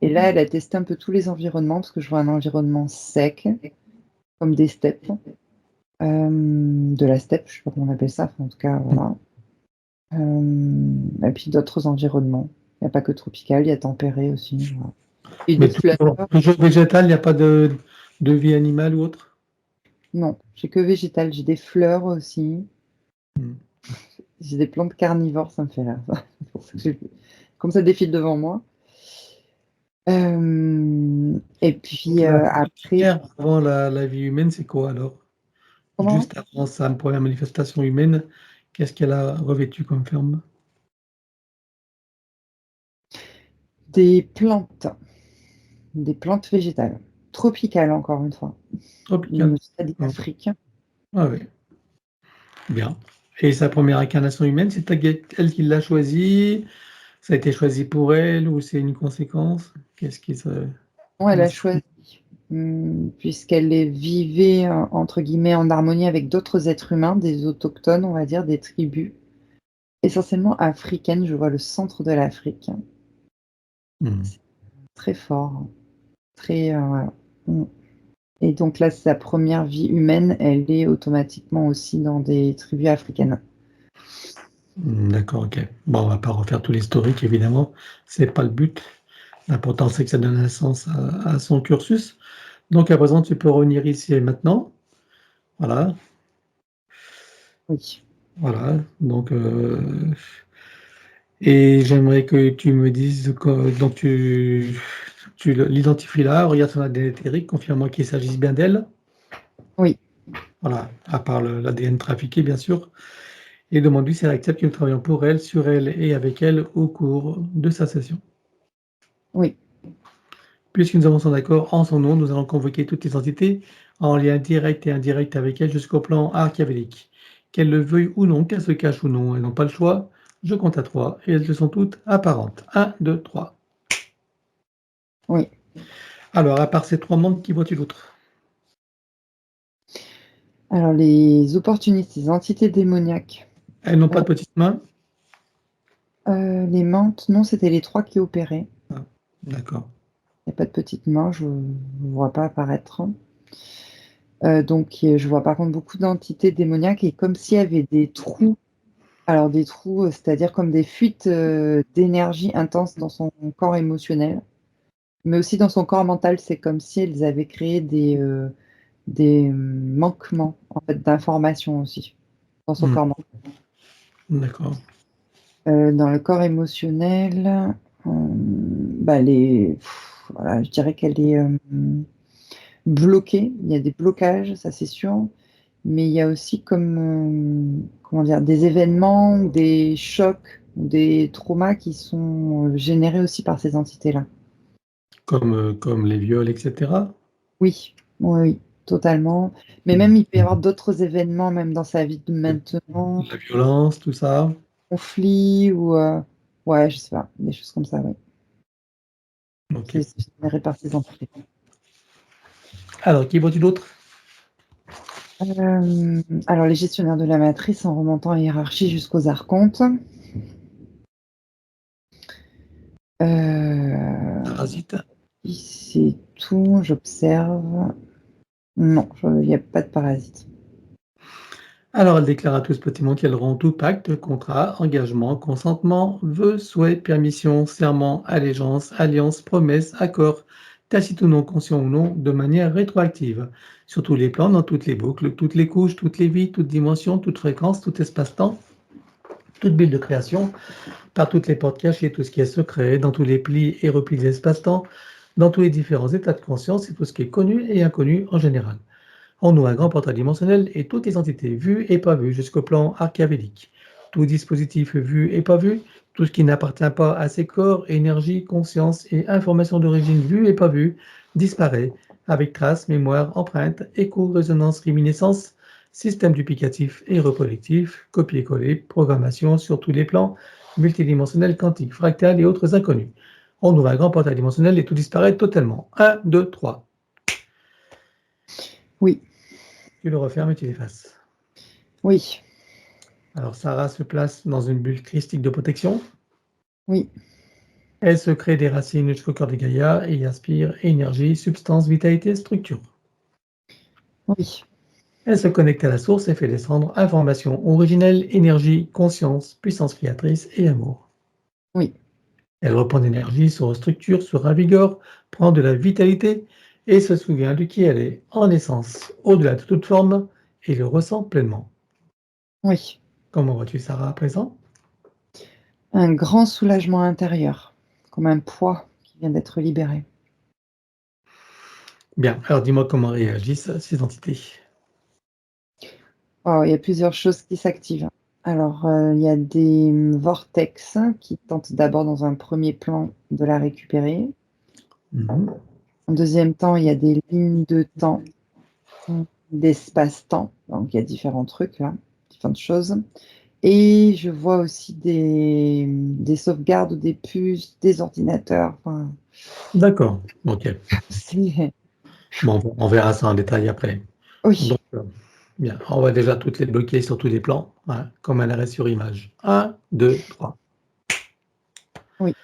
Et là, elle a testé un peu tous les environnements, parce que je vois un environnement sec, comme des steppes, de la steppe, je sais pas comment on appelle ça, enfin, en tout cas, voilà. Et puis d'autres environnements. Il n'y a pas que tropical, il y a tempéré aussi. Voilà. Et des Mais fleurs. toujours végétal, il n'y a pas de vie animale ou autre? Non, j'ai que végétal. J'ai des fleurs aussi. Hmm. J'ai des plantes carnivores, ça me fait rire. Ça. C'est pour ça que comme ça défile devant moi. Et puis La après, première avant la vie humaine, c'est quoi alors? comment? Juste avant sa première manifestation humaine, qu'est-ce qu'elle a revêtu comme forme? Des plantes. Des plantes végétales. Tropicales, encore une fois. Tropicale. Ça dit Hmm. Afrique. Ah oui, bien. Et sa première incarnation humaine, c'est elle qui l'a choisie? Ça a été choisi pour elle ou c'est une conséquence? Qu'est-ce qui se... Non, elle Comment a ça... choisi, puisqu'elle vivait, entre guillemets, en harmonie avec d'autres êtres humains, des autochtones, on va dire, des tribus, essentiellement africaines. Je vois le centre de l'Afrique. Hmm. C'est très fort, très, voilà. Mm. Et donc là, sa première vie humaine, elle est automatiquement aussi dans des tribus africaines. D'accord, ok. Bon, on va pas refaire tout l'historique, évidemment. C'est pas le but. L'important, c'est que ça donne un sens à son cursus. Donc, à présent, tu peux revenir ici et maintenant. Voilà, Oui. voilà. Donc, et j'aimerais que tu me dises que donc tu l'identifies là, regarde son ADN éthérique, confirme-moi qu'il s'agisse bien d'elle. Oui. Voilà, à part l'ADN trafiqué, bien sûr. Et demande-lui si elle accepte que nous travaillons pour elle, sur elle et avec elle au cours de sa session. Oui. Puisque nous avons son accord en son nom, nous allons convoquer toutes les entités en lien direct et indirect avec elle jusqu'au plan archiavélique. Qu'elles le veuillent ou non, qu'elles se cachent ou non, elles n'ont pas le choix. Je compte à 3 et elles sont toutes apparentes. 1, 2, 3. Oui. Alors, à part ces 3 membres, qui vois-tu d'autre? Alors, les opportunistes, les entités démoniaques, Elles n'ont pas de petites mains? les mantes, non, c'était les 3 qui opéraient. Ah, d'accord. Il n'y a pas de petites mains, je ne vois pas apparaître. Donc, je vois par contre beaucoup d'entités démoniaques et comme s'il y avait des trous. Alors, des trous, c'est-à-dire comme des fuites d'énergie intense dans son corps émotionnel, mais aussi dans son corps mental. C'est comme si elles avaient créé des manquements en fait, d'informations aussi dans son Hmm, corps mental. d'accord. Dans le corps émotionnel, bah, voilà, je dirais qu'elle est bloquée. Il y a des blocages, ça c'est sûr. Mais il y a aussi comme, comment dire, des événements, des chocs, des traumas qui sont générés aussi par ces entités-là. Comme les viols, etc. Oui, oui, oui, totalement. Mais Hmm. même, il peut y avoir d'autres événements, même dans sa vie de maintenant, La violence, tout ça. conflits ou. Ouais, je sais pas, des choses comme ça, oui. Ok. C'est réparti dans toutes les plans. Alors, qui vois-tu d'autre? Alors, les gestionnaires de la matrice en remontant la hiérarchie jusqu'aux archontes. Parasite. C'est tout, j'observe. Non, il n'y a pas de parasite. Alors, elle déclare à tout ce petit monde qu'elle rompt tout pacte, contrat, engagement, consentement, vœu, souhait, permission, serment, allégeance, alliance, promesse, accord, tacite ou non, conscient ou non, de manière rétroactive, sur tous les plans, dans toutes les boucles, toutes les couches, toutes les vies, toutes dimensions, toutes fréquences, tout espace-temps, toute bulle de création, par toutes les portes cachées, tout ce qui est secret, dans tous les plis et replis de l'espace-temps, dans tous les différents états de conscience et tout ce qui est connu et inconnu en général. En nous, un grand portail dimensionnel et toutes les entités vues et pas vues jusqu'au plan archéavédique. Tout dispositif vu et pas vu, tout ce qui n'appartient pas à ces corps, énergie, conscience et information d'origine vue et pas vue, disparaît, avec traces, mémoire, empreintes, écho, résonance, réminiscence, système duplicatif et recollectif, copier-coller, programmation sur tous les plans, multidimensionnel, quantique, fractal et autres inconnus. On ouvre un grand portail dimensionnel et tout disparaît totalement. 1, 2, 3. Oui, Tu le refermes et tu l'effaces. oui, Alors, Sarah se place dans une bulle christique de protection. oui, Elle se crée des racines jusqu'au cœur de Gaïa et y aspire énergie, substance, vitalité, structure. oui, Elle se connecte à la source et fait descendre information originelle, énergie, conscience, puissance créatrice et amour. oui, Elle reprend d'énergie, se restructure, se ravigore, prend de la vitalité et se souvient de qui elle est, en essence, au-delà de toute forme, et le ressent pleinement. oui. Comment vois-tu Sarah à présent? Un grand soulagement intérieur, comme un poids qui vient d'être libéré. Bien, alors dis-moi comment réagissent ces entités. Oh, il y a plusieurs choses qui s'activent. Alors, il y a des vortex qui tentent d'abord dans un premier plan de la récupérer. Mhm. En deuxième temps, il y a des lignes de temps, d'espace-temps. Donc, il y a différents trucs là, différentes choses. Et je vois aussi des sauvegardes, des puces, des ordinateurs. Enfin, D'accord, ok. c'est... Bon, on verra ça en détail après. Oui, Donc, bien, on va déjà toutes les bloquer sur tous les plans, hein, comme elle reste sur image. 1, 2, 3. oui,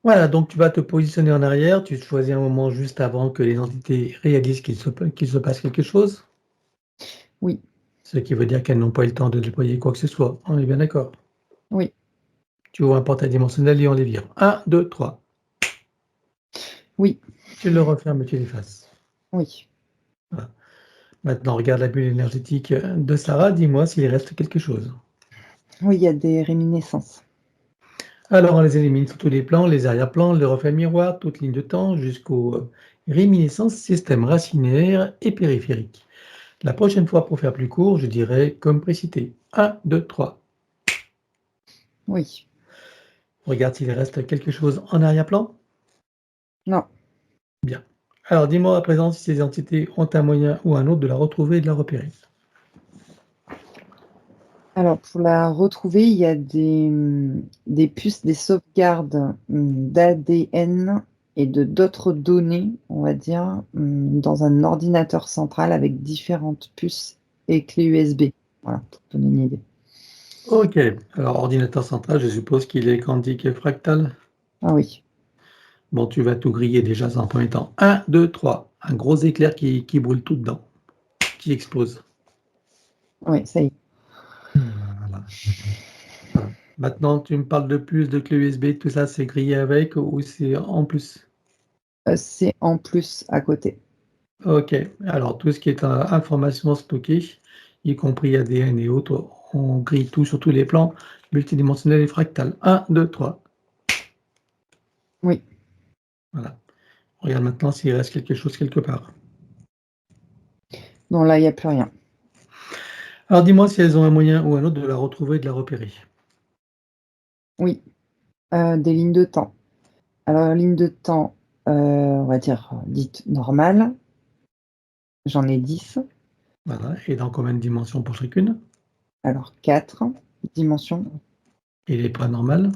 Voilà, donc tu vas te positionner en arrière, tu choisis un moment juste avant que les entités réalisent qu'il se passe quelque chose, oui, ce qui veut dire qu'elles n'ont pas eu le temps de déployer quoi que ce soit. On est bien d'accord. oui, Tu ouvres un portail dimensionnel et on les vire. 1, 2, 3. oui, Tu le refermes et tu l'effaces. oui. Voilà. Maintenant, regarde la bulle énergétique de Sarah, dis-moi s'il reste quelque chose. Oui, il y a des réminiscences. Alors, on les élimine sur tous les plans, les arrière-plans, les reflets miroirs, toute ligne de temps, jusqu'aux réminiscences, système racinaire et périphérique. La prochaine fois, pour faire plus court, je dirais comme précité. 1, 2, 3. Oui. Regarde s'il reste quelque chose en arrière-plan. Non. Bien. Alors, dis-moi à présent si ces entités ont un moyen ou un autre de la retrouver et de la repérer. Alors, pour la retrouver, il y a des puces, des sauvegardes d'ADN et de d'autres données, on va dire, dans un ordinateur central avec différentes puces et clés USB. Voilà, pour te donner une idée. Ok. Alors, ordinateur central, je suppose qu'il est quantique et fractal. Ah oui, Bon, tu vas tout griller déjà dans un premier temps. 1, 2, 3. Un gros éclair qui brûle tout dedans, qui explose. oui, ça y est. Voilà. Voilà. Maintenant, tu me parles de plus de clé USB, tout ça, c'est grillé avec ou c'est en plus? C'est en plus à côté. Ok. Alors, tout ce qui est information stockée, y compris ADN et autres, on grille tout sur tous les plans, multidimensionnel et fractal. 1, 2, 3. Oui. Voilà. Regarde maintenant s'il reste quelque chose quelque part. Non, là, il n'y a plus rien. Alors, dis-moi si elles ont un moyen ou un autre de la retrouver et de la repérer. Oui. Des lignes de temps. Alors, ligne de temps, on va dire dite normale. J'en ai 10. Voilà. Et dans combien de dimensions pour chacune? Alors 4 dimensions. Et les pas normales?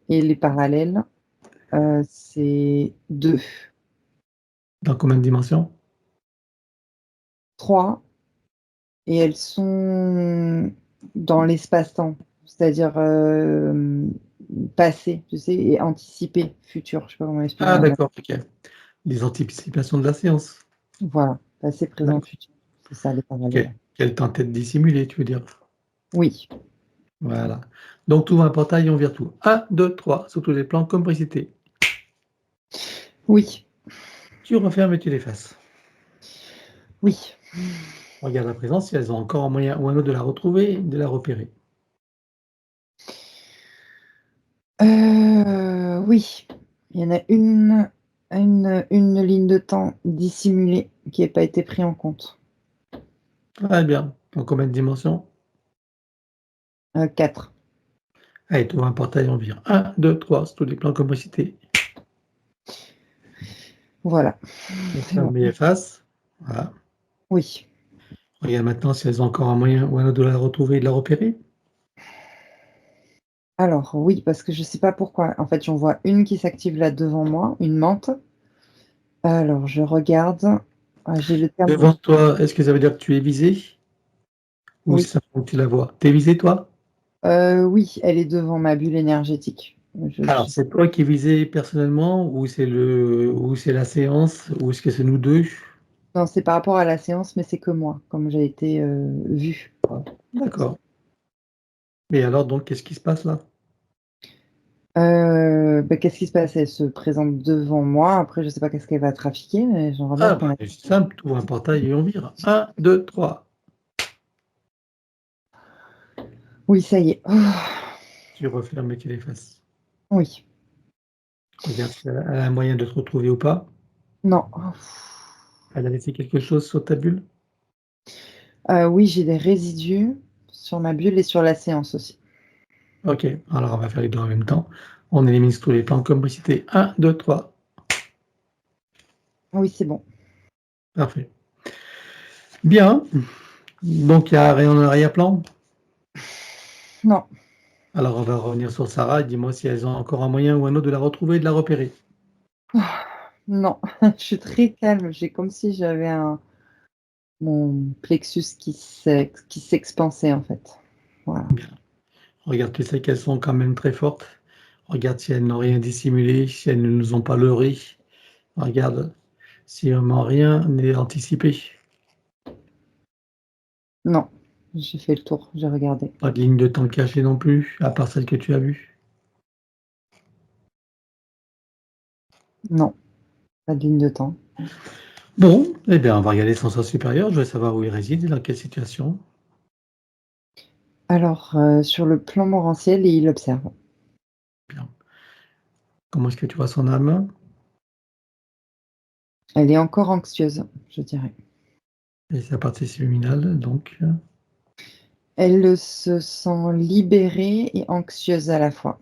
Et les parallèles, c'est 2. Dans combien de dimensions? 3 et elles sont dans l'espace-temps, c'est-à-dire, passé, tu sais? Et anticipé, futur, je sais pas comment expliquer. Ah d'accord, OK. Les anticipations de la séance. Voilà, passé, présent, D'accord. futur. C'est ça les OK. parallèles. Qu'elle tentait de dissimuler, tu veux dire? Oui, Voilà. Donc tu ouvres un portail et on vire tout. 1, 2, 3, sur tous les plans comme précité. oui, Tu refermes et tu l'effaces. oui. Regarde à présent si elles ont encore un moyen ou un autre de la retrouver et de la repérer. Oui, il y en a une ligne de temps dissimulée qui n'a pas été pris en compte. Très bien. En combien de dimensions? 4. Allez, tu ouvres un portail et on vire. 1, 2, 3, sur tous les plans comme précité. Voilà, On c'est bon. ferme et efface. Voilà. Oui. Regarde maintenant si elles ont encore un moyen ou un autre de la retrouver et de la repérer. Alors oui, parce que je sais pas pourquoi. En fait, j'en vois une qui s'active là devant moi, une menthe. Alors je regarde. Ah, j'ai le terme. Devant toi, est-ce que ça veut dire que tu es visé? Ou Oui. c'est simplement que tu la vois? Tu es visé, toi? Oui, elle est devant ma bulle énergétique. Alors, c'est toi qui es visé personnellement ou c'est la séance ou est-ce que c'est nous 2? Non, c'est par rapport à la séance, mais c'est que moi, comme j'ai été, vue. D'accord. Et alors donc qu'est-ce qui se passe là? Bah, qu'est-ce qui se passe? Elle se présente devant moi. Après, je sais pas qu'est-ce qu'elle va trafiquer, mais j'aimerais bien Ah qu'on bah, la. c'est simple, tu ouvres un portail et on vire. 1, 2, 3. Oui, ça y est. Tu refermes et tu l'effaces. Oui. Regarde si elle a un moyen de te retrouver ou pas. Non. Elle a laissé quelque chose sur ta bulle? Oui, j'ai des résidus sur ma bulle et sur la séance aussi. OK, alors on va faire les 2 en même temps. On élimine tous les plans comme précité. 1, 2, 3. Oui, c'est bon. Parfait. Bien, donc il y a rien en arrière-plan? Non. Alors on va revenir sur Sarah et dis-moi si elles ont encore un moyen ou un autre de la retrouver et de la repérer. Non, je suis très calme. J'ai comme si j'avais mon plexus qui s'expansait, en fait. Voilà. Bien. Regarde, tu sais qu'elles sont quand même très fortes. Regarde si elles n'ont rien dissimulé, si elles ne nous ont pas leurrés. Regarde si vraiment rien n'est anticipé. Non, j'ai fait le tour, j'ai regardé. Pas de ligne de temps cachée non plus, à part celle que tu as vue. Non, pas de ligne de temps. Bon, eh bien, on va regarder son sens supérieur. Je veux savoir où il réside et dans quelle situation. Alors, sur le plan morantiel, et il observe. Bien. Comment est-ce que tu vois son âme? Elle est encore anxieuse, je dirais. Et sa partie subliminale, donc. Elle se sent libérée et anxieuse à la fois.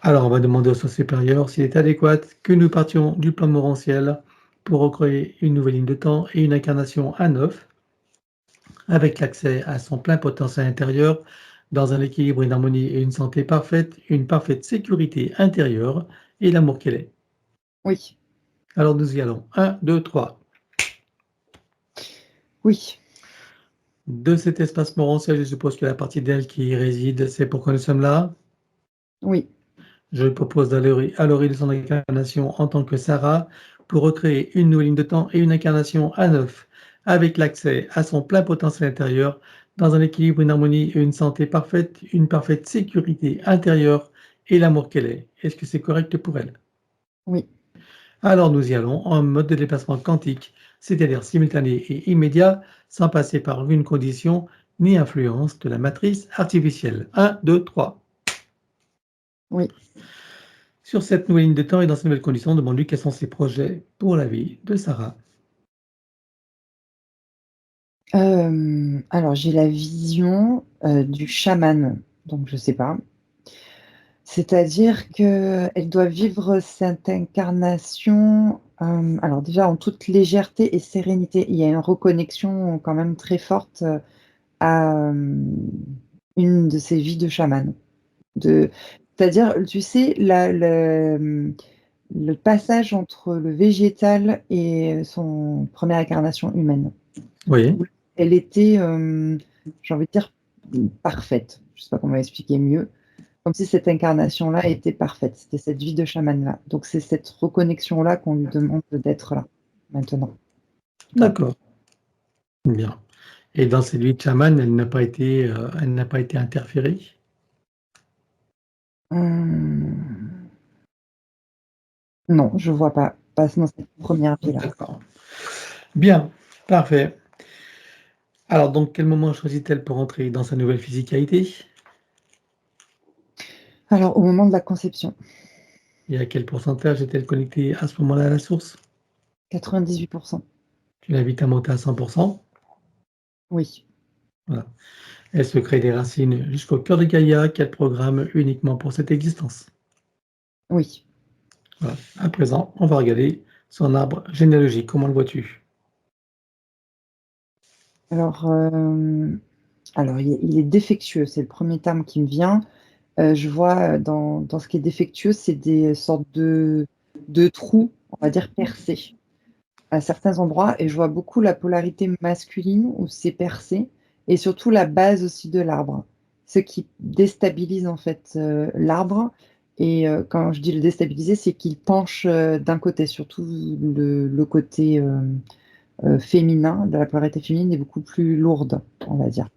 Alors, on va demander au sens supérieur s'il est adéquat que nous partions du plan morantiel pour recréer une nouvelle ligne de temps et une incarnation à neuf, avec l'accès à son plein potentiel intérieur, dans un équilibre, une harmonie et une santé parfaite, une parfaite sécurité intérieure et l'amour qu'elle est. Oui, Alors nous y allons. 1, 2, 3. oui, De cet espace morantiel, je suppose que la partie d'elle qui y réside, c'est pourquoi nous sommes là. oui, Je propose d'aller à l'origine de son incarnation en tant que Sarah pour recréer une nouvelle ligne de temps et une incarnation à neuf, avec l'accès à son plein potentiel intérieur, dans un équilibre, une harmonie et une santé parfaite, une parfaite sécurité intérieure et l'amour qu'elle est. Est-ce que c'est correct pour elle? oui. Alors nous y allons en mode de déplacement quantique, c'est-à-dire simultané et immédiat, sans passer par une condition ni influence de la matrice artificielle. 1, 2, 3. Oui. Sur cette nouvelle ligne de temps et dans ces nouvelles conditions, demande-lui quels sont ses projets pour la vie de Sarah. Alors j'ai la vision, du chaman, donc je sais pas. C'est-à-dire qu'elle doit vivre cette incarnation, alors déjà en toute légèreté et sérénité. Il y a une reconnexion quand même très forte, à, une de ses vies de chaman. C'est-à-dire, tu sais, le passage entre le végétal et son première incarnation humaine. Oui, Elle était, j'ai envie de dire, parfaite. Je ne sais pas comment expliquer mieux. Comme si cette incarnation-là était parfaite. C'était cette vie de chaman-là. Donc c'est cette reconnexion-là qu'on lui demande d'être là, maintenant. d'accord. Bien. Et dans cette vie de chaman, elle n'a pas été interférée? Hum, Non, je ne vois pas. Pas dans cette première vie-là. D'accord. Bien, parfait. Alors, donc, quel moment choisit-elle pour entrer dans sa nouvelle physicalité? Alors, au moment de la conception, Et à quel pourcentage est-elle connectée à ce moment-là à la source? 98%. Tu l'invites à monter à 100%. Oui, Voilà. Elle se crée des racines jusqu'au cœur de Gaïa, qu'elle programme uniquement pour cette existence. oui. Voilà. À présent, on va regarder son arbre généalogique. Comment le vois-tu? Alors, il est défectueux. C'est le premier terme qui me vient. Je vois dans ce qui est défectueux, c'est des sortes de trous, on va dire percés, à certains endroits. Et je vois beaucoup la polarité masculine où c'est percé, et surtout la base aussi de l'arbre. Ce qui déstabilise en fait l'arbre. Et quand je dis le déstabiliser, c'est qu'il penche d'un côté, surtout le côté féminin, de la polarité féminine est beaucoup plus lourde, on va dire.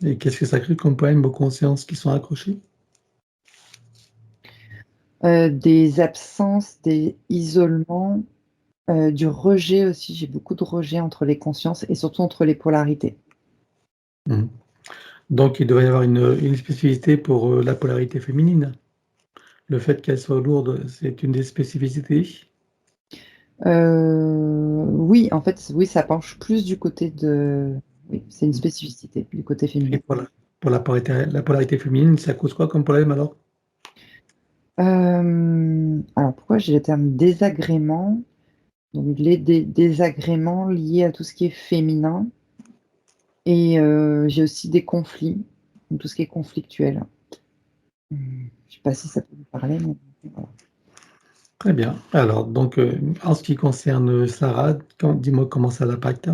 Et qu'est-ce que ça crée comme poème aux consciences qui sont accrochées? Des absences, des isolements, du rejet aussi. J'ai beaucoup de rejet entre les consciences et surtout entre les polarités. Mhm. Donc, il devrait y avoir une spécificité pour la polarité féminine. Le fait qu'elle soit lourde, c'est une des spécificités. Oui, en fait, oui, ça penche plus du côté de. Oui, c'est une spécificité du côté Et féminin. pour la polarité féminine, ça cause quoi comme problème alors? Alors, pourquoi j'ai le terme désagrément? Donc, les désagréments liés à tout ce qui est féminin. Et j'ai aussi des conflits, donc tout ce qui est conflictuel. Je ne sais pas si ça peut vous parler, mais voilà. Très bien. Alors, donc, en ce qui concerne Sarah, dis-moi comment ça l'impacte.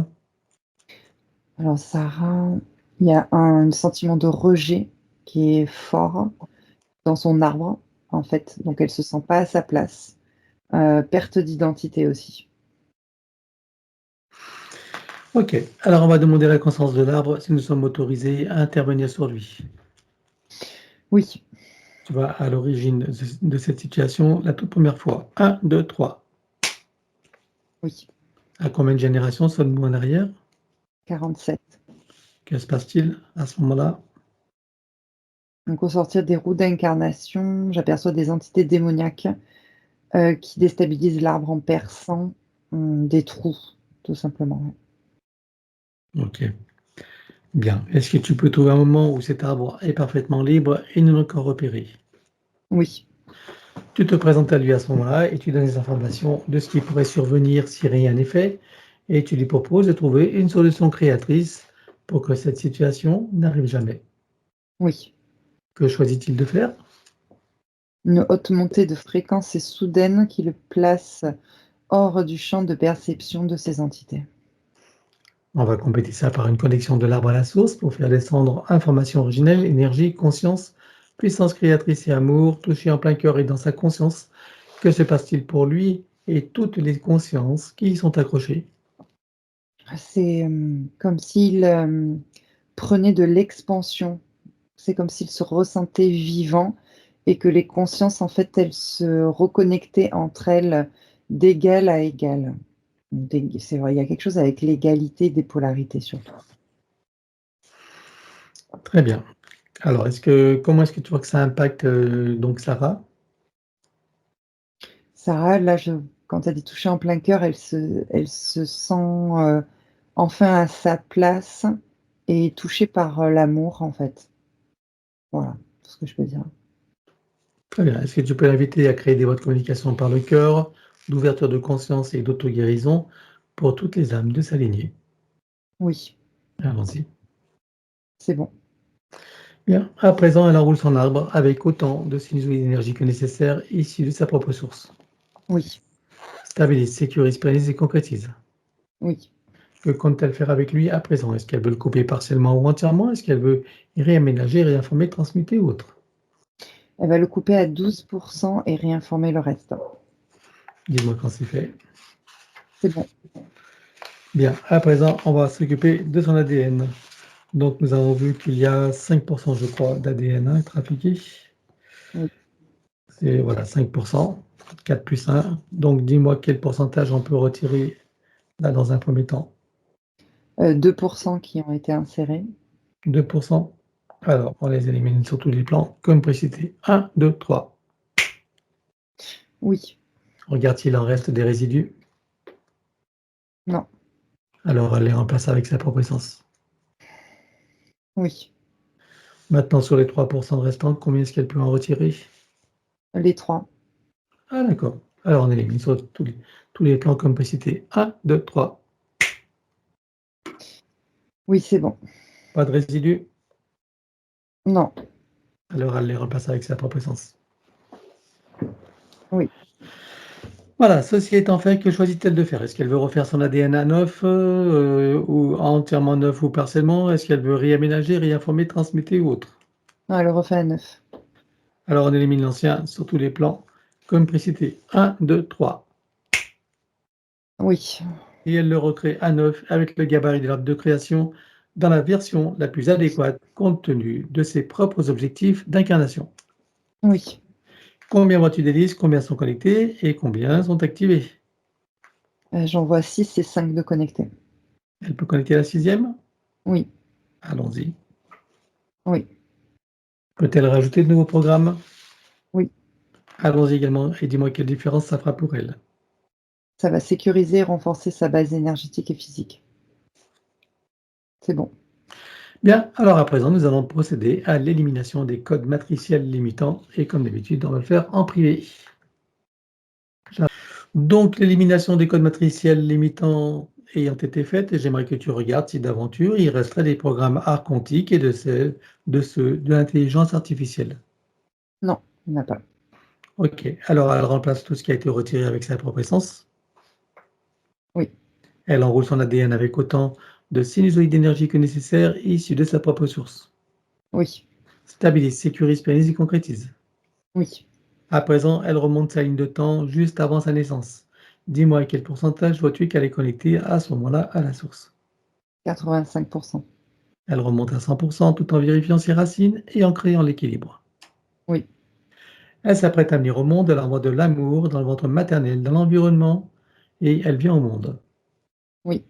Alors Sarah, il y a un sentiment de rejet qui est fort dans son arbre, en fait, donc elle se sent pas à sa place. Perte d'identité aussi. Ok. Alors, on va demander la conscience de l'arbre si nous sommes autorisés à intervenir sur lui. Oui, Tu vas à l'origine de cette situation la toute première fois. 1, 2, 3. oui, À combien de générations sommes-nous en arrière? 47. Que se passe-t-il à ce moment-là? Donc au sortir des roues d'incarnation, j'aperçois des entités démoniaques qui déstabilisent l'arbre en perçant des trous, tout simplement. Ok. Bien. Est-ce que tu peux trouver un moment où cet arbre est parfaitement libre et non encore repéré? Oui, Tu te présentes à lui à ce moment-là et tu donnes des informations de ce qui pourrait survenir si rien n'est fait et tu lui proposes de trouver une solution créatrice pour que cette situation n'arrive jamais. oui. Que choisit-il de faire? Une haute montée de fréquence et soudaine qui le place hors du champ de perception de ces entités. On va compléter ça par une connexion de l'arbre à la source pour faire descendre information originelle, énergie, conscience, puissance créatrice et amour, touché en plein cœur et dans sa conscience. Que se passe-t-il pour lui et toutes les consciences qui y sont accrochées? C'est comme s'il prenait de l'expansion. C'est comme s'il se ressentait vivant et que les consciences, en fait, elles se reconnectaient entre elles d'égal à égal. C'est vrai, il y a quelque chose avec l'égalité des polarités surtout. Très bien. Alors, comment est-ce que tu vois que ça impacte donc Sarah? Sarah, là, quand elle est touchée en plein cœur, elle se sent enfin à sa place et touchée par l'amour, en fait. Voilà, tout ce que je peux dire. Très bien. Est-ce que tu peux l'inviter à créer des voies de communication par le cœur, d'ouverture de conscience et d'auto-guérison pour toutes les âmes de s'aligner? Oui, Allons-y. c'est bon. Bien. À présent, elle enroule son arbre avec autant de sinusoïdes d'énergie que nécessaire, issus de sa propre source. Oui, Stabilise, sécurise, pérennise et concrétise. oui. Que compte-t-elle faire avec lui à présent? Est-ce qu'elle veut le couper partiellement ou entièrement? Est-ce qu'elle veut y réaménager, réinformer, transmuter ou autre? Elle va le couper à 12% et réinformer le reste. Dis-moi quand c'est fait. C'est bon. Bien, à présent, on va s'occuper de son ADN. Donc, nous avons vu qu'il y a 5%, je crois, d'ADN trafiqué. Oui. C'est, voilà, 5%, 4 plus 1. Donc, dis-moi quel pourcentage on peut retirer là dans un premier temps. 2% qui ont été insérés. 2%. Alors, on les élimine sur tous les plans, comme précité. 1, 2, 3. Oui. Regarde s'il en reste des résidus. Non. Alors, elle les remplace avec sa propre essence. Oui. Maintenant, sur les 3% restants, combien est-ce qu'elle peut en retirer? Les 3. Ah, d'accord. Alors, on élimine sur tous les plans comme précité. 1, 2, 3. Oui, c'est bon. Pas de résidus. Non. Alors, elle les remplace avec sa propre essence. Oui. Voilà, ceci étant fait, que choisit-elle de faire? Est-ce qu'elle veut refaire son ADN à neuf, ou entièrement neuf ou partiellement? Est-ce qu'elle veut réaménager, réinformer, transmuter ou autre? Non, elle le refait à 9. Alors, on élimine l'ancien sur tous les plans, comme précité. 1, 2, 3. Oui. Et elle le recrée à neuf avec le gabarit de l'arbre de création dans la version la plus adéquate compte tenu de ses propres objectifs d'incarnation. Oui. Combien vois-tu des listes? Combien sont connectés et combien sont activés? J'en vois 6 et 5 de connectés. Elle peut connecter la 6e? Oui. Allons-y. Oui. Peut-elle rajouter de nouveaux programmes? Oui. Allons-y également et dis-moi quelle différence ça fera pour elle. Ça va sécuriser et renforcer sa base énergétique et physique. C'est bon. Bien, alors à présent, nous allons procéder à l'élimination des codes matriciels limitants et comme d'habitude, on va le faire en privé. Donc, l'élimination des codes matriciels limitants ayant été faite, j'aimerais que tu regardes si d'aventure il resterait des programmes archontiques et de ceux de l'intelligence artificielle. Non, il n'y en a pas. Ok, alors elle remplace tout ce qui a été retiré avec sa propre essence. Oui. Elle enroule son ADN avec autant de sinusoïdes d'énergie que nécessaire issus de sa propre source. Oui. Stabilise, sécurise, pérennise et concrétise. Oui. À présent, elle remonte sa ligne de temps juste avant sa naissance. Dis-moi à quel pourcentage vois-tu qu'elle est connectée à ce moment-là à la source? 85%. Elle remonte à 100% tout en vérifiant ses racines et en créant l'équilibre. Oui. Elle s'apprête à venir au monde de l'envoi de l'amour dans le ventre maternel, dans l'environnement, et elle vient au monde. Oui.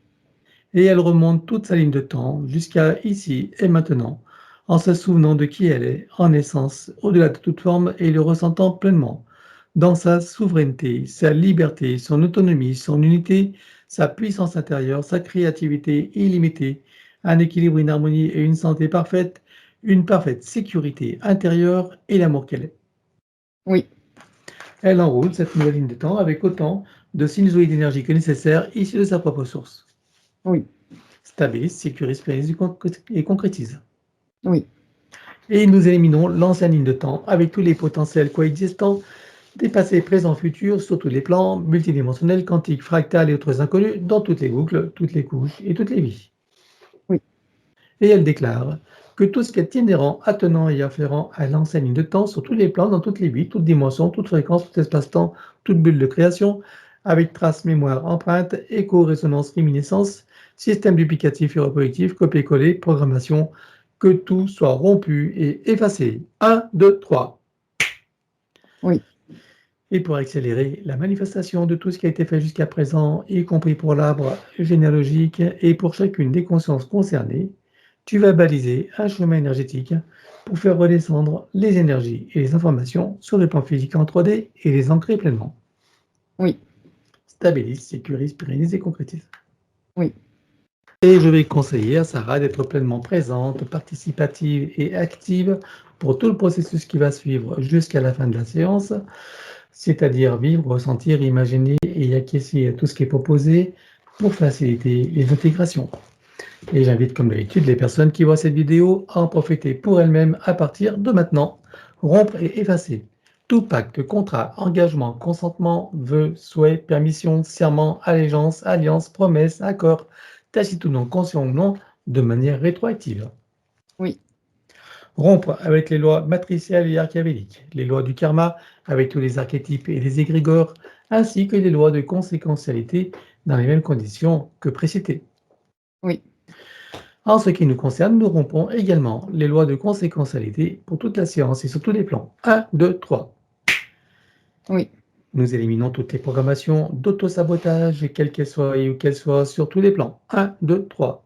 Et elle remonte toute sa ligne de temps jusqu'à ici et maintenant, en se souvenant de qui elle est, en essence, au-delà de toute forme et le ressentant pleinement, dans sa souveraineté, sa liberté, son autonomie, son unité, sa puissance intérieure, sa créativité illimitée, un équilibre, une harmonie et une santé parfaite, une parfaite sécurité intérieure et l'amour qu'elle est. Oui. Elle enroule cette nouvelle ligne de temps avec autant de sinusoïdes d'énergie que nécessaire issus de sa propre source. Oui. Stabilise, sécurise, pérennise et concrétise. Oui. Et nous éliminons l'ancienne ligne de temps avec tous les potentiels coexistants des passés, présents, futurs sur tous les plans, multidimensionnels, quantiques, fractales et autres inconnus, dans toutes les boucles, toutes les couches et toutes les vies. Oui. Et elle déclare que tout ce qui est inhérent, attenant et afférent à l'ancienne ligne de temps sur tous les plans, dans toutes les vies, toutes dimensions, toutes fréquences, tout espace-temps, toute bulle de création, avec traces, mémoire, empreinte, écho, résonance, réminiscence, système duplicatif et reproductif, copier-coller, programmation, que tout soit rompu et effacé. 1, 2, 3. Oui. Et pour accélérer la manifestation de tout ce qui a été fait jusqu'à présent, y compris pour l'arbre généalogique et pour chacune des consciences concernées, tu vas baliser un chemin énergétique pour faire redescendre les énergies et les informations sur le plan physique en 3D et les ancrer pleinement. Oui. Stabilise, sécurise, pérennise et concrétise. Oui. Et je vais conseiller à Sarah d'être pleinement présente, participative et active pour tout le processus qui va suivre jusqu'à la fin de la séance, c'est-à-dire vivre, ressentir, imaginer et acquiescer à tout ce qui est proposé pour faciliter les intégrations. Et j'invite comme d'habitude les personnes qui voient cette vidéo à en profiter pour elles-mêmes à partir de maintenant. Rompre et effacer tout pacte, contrat, engagement, consentement, vœu, souhait, permission, serment, allégeance, alliance, promesse, accord, tacite ou non, conscient ou non, de manière rétroactive. Oui. Rompre avec les lois matricielles et archavéliques, les lois du karma avec tous les archétypes et les égrégores, ainsi que les lois de conséquentialité dans les mêmes conditions que précitées. Oui. En ce qui nous concerne, nous rompons également les lois de conséquentialité pour toute la science et sur tous les plans. 1, 2, 3. Oui. Nous éliminons toutes les programmations d'auto-sabotage, quelles qu'elles soient et où qu'elles soient, sur tous les plans. 1, 2, 3.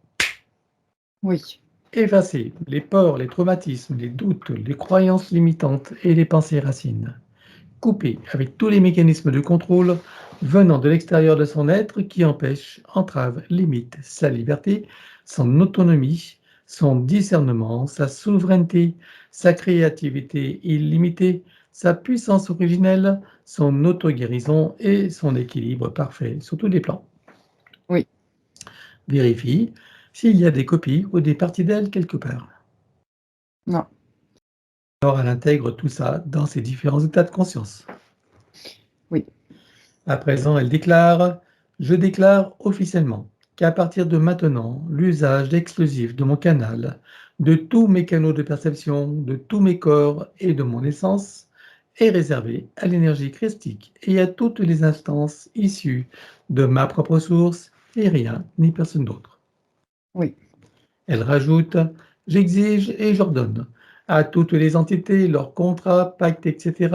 Oui. Effacer les peurs, les traumatismes, les doutes, les croyances limitantes et les pensées racines. Couper avec tous les mécanismes de contrôle venant de l'extérieur de son être qui empêchent, entravent, limitent sa liberté, son autonomie, son discernement, sa souveraineté, sa créativité illimitée, sa puissance originelle, son auto-guérison et son équilibre parfait sur tous les plans. Oui. Vérifie s'il y a des copies ou des parties d'elle quelque part. Non. Alors elle intègre tout ça dans ses différents états de conscience. Oui. À présent, elle déclare « Je déclare officiellement qu'à partir de maintenant, l'usage exclusif de mon canal, de tous mes canaux de perception, de tous mes corps et de mon essence est réservé à l'énergie christique et à toutes les instances issues de ma propre source et rien ni personne d'autre. » Oui. Elle rajoute « J'exige et j'ordonne à toutes les entités, leurs contrats, pactes, etc.,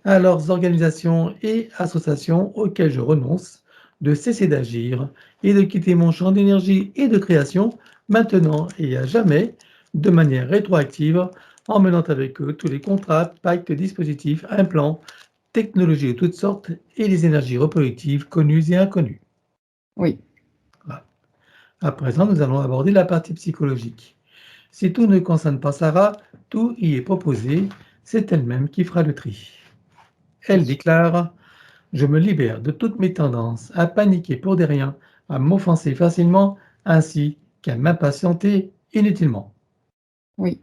à leurs organisations et associations auxquelles je renonce, de cesser d'agir et de quitter mon champ d'énergie et de création, maintenant et à jamais, de manière rétroactive, en menant avec eux tous les contrats, pactes, dispositifs, implants, technologies de toutes sortes et les énergies reproductives connues et inconnues. » Oui. Voilà. À présent, nous allons aborder la partie psychologique. Si tout ne concerne pas Sarah, tout y est proposé, c'est elle-même qui fera le tri. Elle déclare « Je me libère de toutes mes tendances à paniquer pour des riens, à m'offenser facilement, ainsi qu'à m'impatienter inutilement. Oui.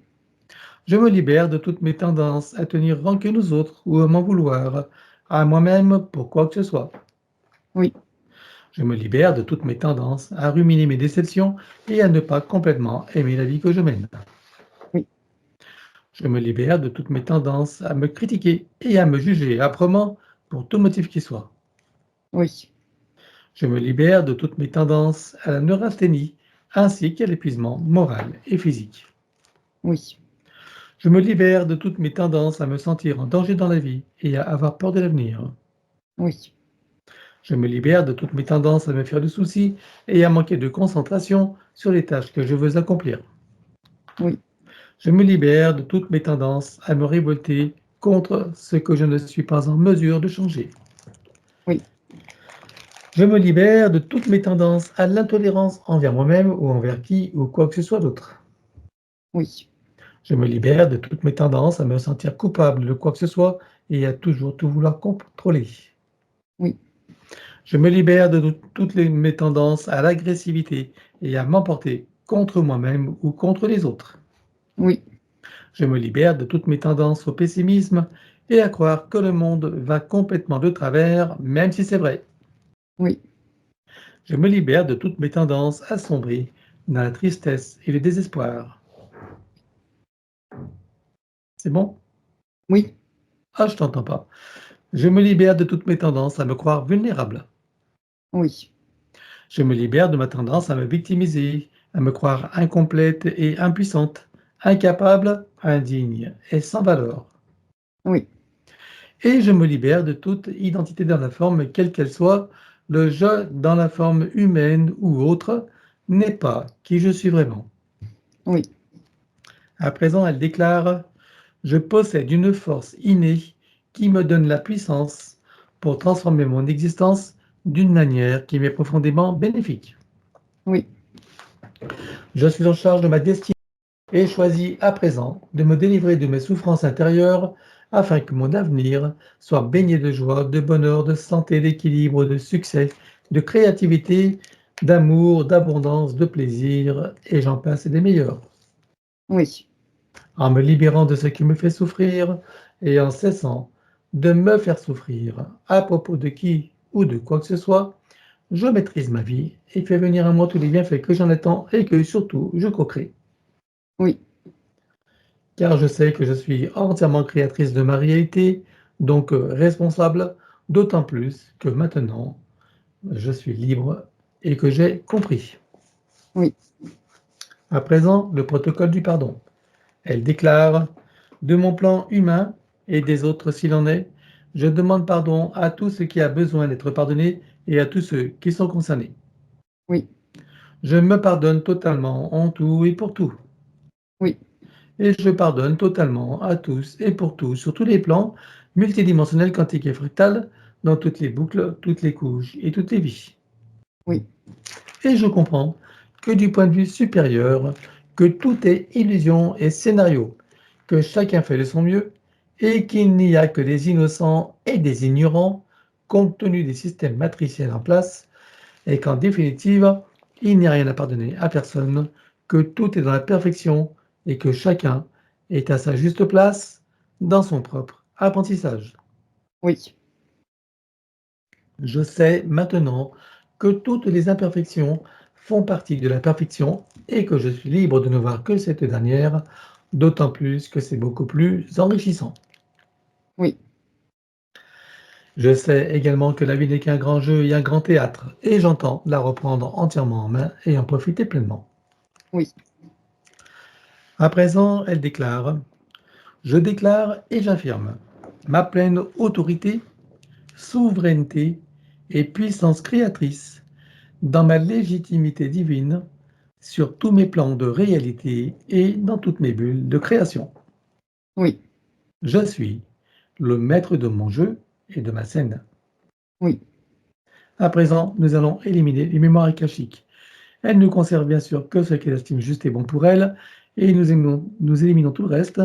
Je me libère de toutes mes tendances à tenir rancune aux autres ou à m'en vouloir, à moi-même pour quoi que ce soit. Oui. Je me libère de toutes mes tendances à ruminer mes déceptions et à ne pas complètement aimer la vie que je mène. Oui. Je me libère de toutes mes tendances à me critiquer et à me juger âprement pour tout motif qui soit. Oui. Je me libère de toutes mes tendances à la neurasthénie ainsi qu'à l'épuisement moral et physique. Oui. Je me libère de toutes mes tendances à me sentir en danger dans la vie et à avoir peur de l'avenir. Oui. Je me libère de toutes mes tendances à me faire de soucis et à manquer de concentration sur les tâches que je veux accomplir. Oui. Je me libère de toutes mes tendances à me révolter contre ce que je ne suis pas en mesure de changer. Oui. Je me libère de toutes mes tendances à l'intolérance envers moi-même ou envers qui ou quoi que ce soit d'autre. Oui. Je me libère de toutes mes tendances à me sentir coupable de quoi que ce soit et à toujours tout vouloir contrôler. Oui. Je me libère de toutes mes tendances à l'agressivité et à m'emporter contre moi-même ou contre les autres. Oui. Je me libère de toutes mes tendances au pessimisme et à croire que le monde va complètement de travers, même si c'est vrai. Oui. Je me libère de toutes mes tendances à sombrer dans la tristesse et le désespoir. C'est bon? Oui. Ah, je t'entends pas. Je me libère de toutes mes tendances à me croire vulnérable. Oui. Je me libère de ma tendance à me victimiser, à me croire incomplète et impuissante, incapable, indigne et sans valeur. Oui. Et je me libère de toute identité dans la forme, quelle qu'elle soit, le je dans la forme humaine ou autre n'est pas qui je suis vraiment. Oui. À présent, elle déclare « Je possède une force innée qui me donne la puissance pour transformer mon existence d'une manière qui m'est profondément bénéfique. Oui. Je suis en charge de ma destinée et choisis à présent de me délivrer de mes souffrances intérieures afin que mon avenir soit baigné de joie, de bonheur, de santé, d'équilibre, de succès, de créativité, d'amour, d'abondance, de plaisir, et j'en passe et des meilleurs. Oui. En me libérant de ce qui me fait souffrir et en cessant de me faire souffrir à propos de qui ou de quoi que ce soit, je maîtrise ma vie et fais venir à moi tous les bienfaits que j'en attends et que surtout je co-crée. Oui. Car je sais que je suis entièrement créatrice de ma réalité, donc responsable, d'autant plus que maintenant je suis libre et que j'ai compris. Oui. À présent, le protocole du pardon. Elle déclare: de mon plan humain et des autres s'il en est, je demande pardon à tout ce qui a besoin d'être pardonné et à tous ceux qui sont concernés. Oui. Je me pardonne totalement en tout et pour tout. Oui. Et je pardonne totalement à tous et pour tout sur tous les plans multidimensionnels, quantiques et fractales, dans toutes les boucles, toutes les couches et toutes les vies. Oui. Et je comprends que du point de vue supérieur, que tout est illusion et scénario, que chacun fait de son mieux et qu'il n'y a que des innocents et des ignorants compte tenu des systèmes matriciels en place et qu'en définitive, il n'y a rien à pardonner à personne, que tout est dans la perfection et que chacun est à sa juste place dans son propre apprentissage. Oui. Je sais maintenant que toutes les imperfections font partie de la perfection et que je suis libre de ne voir que cette dernière, d'autant plus que c'est beaucoup plus enrichissant. Oui. Je sais également que la vie n'est qu'un grand jeu et un grand théâtre, et j'entends la reprendre entièrement en main et en profiter pleinement. Oui. À présent, elle déclare: je déclare et j'affirme ma pleine autorité, souveraineté et puissance créatrice dans ma légitimité divine sur tous mes plans de réalité et dans toutes mes bulles de création. Oui. Je suis le maître de mon jeu et de ma scène. Oui. À présent, nous allons éliminer les mémoires akashiques. Elles ne conservent bien sûr que ce qu'elle estime juste et bon pour elle, et nous éliminons tout le reste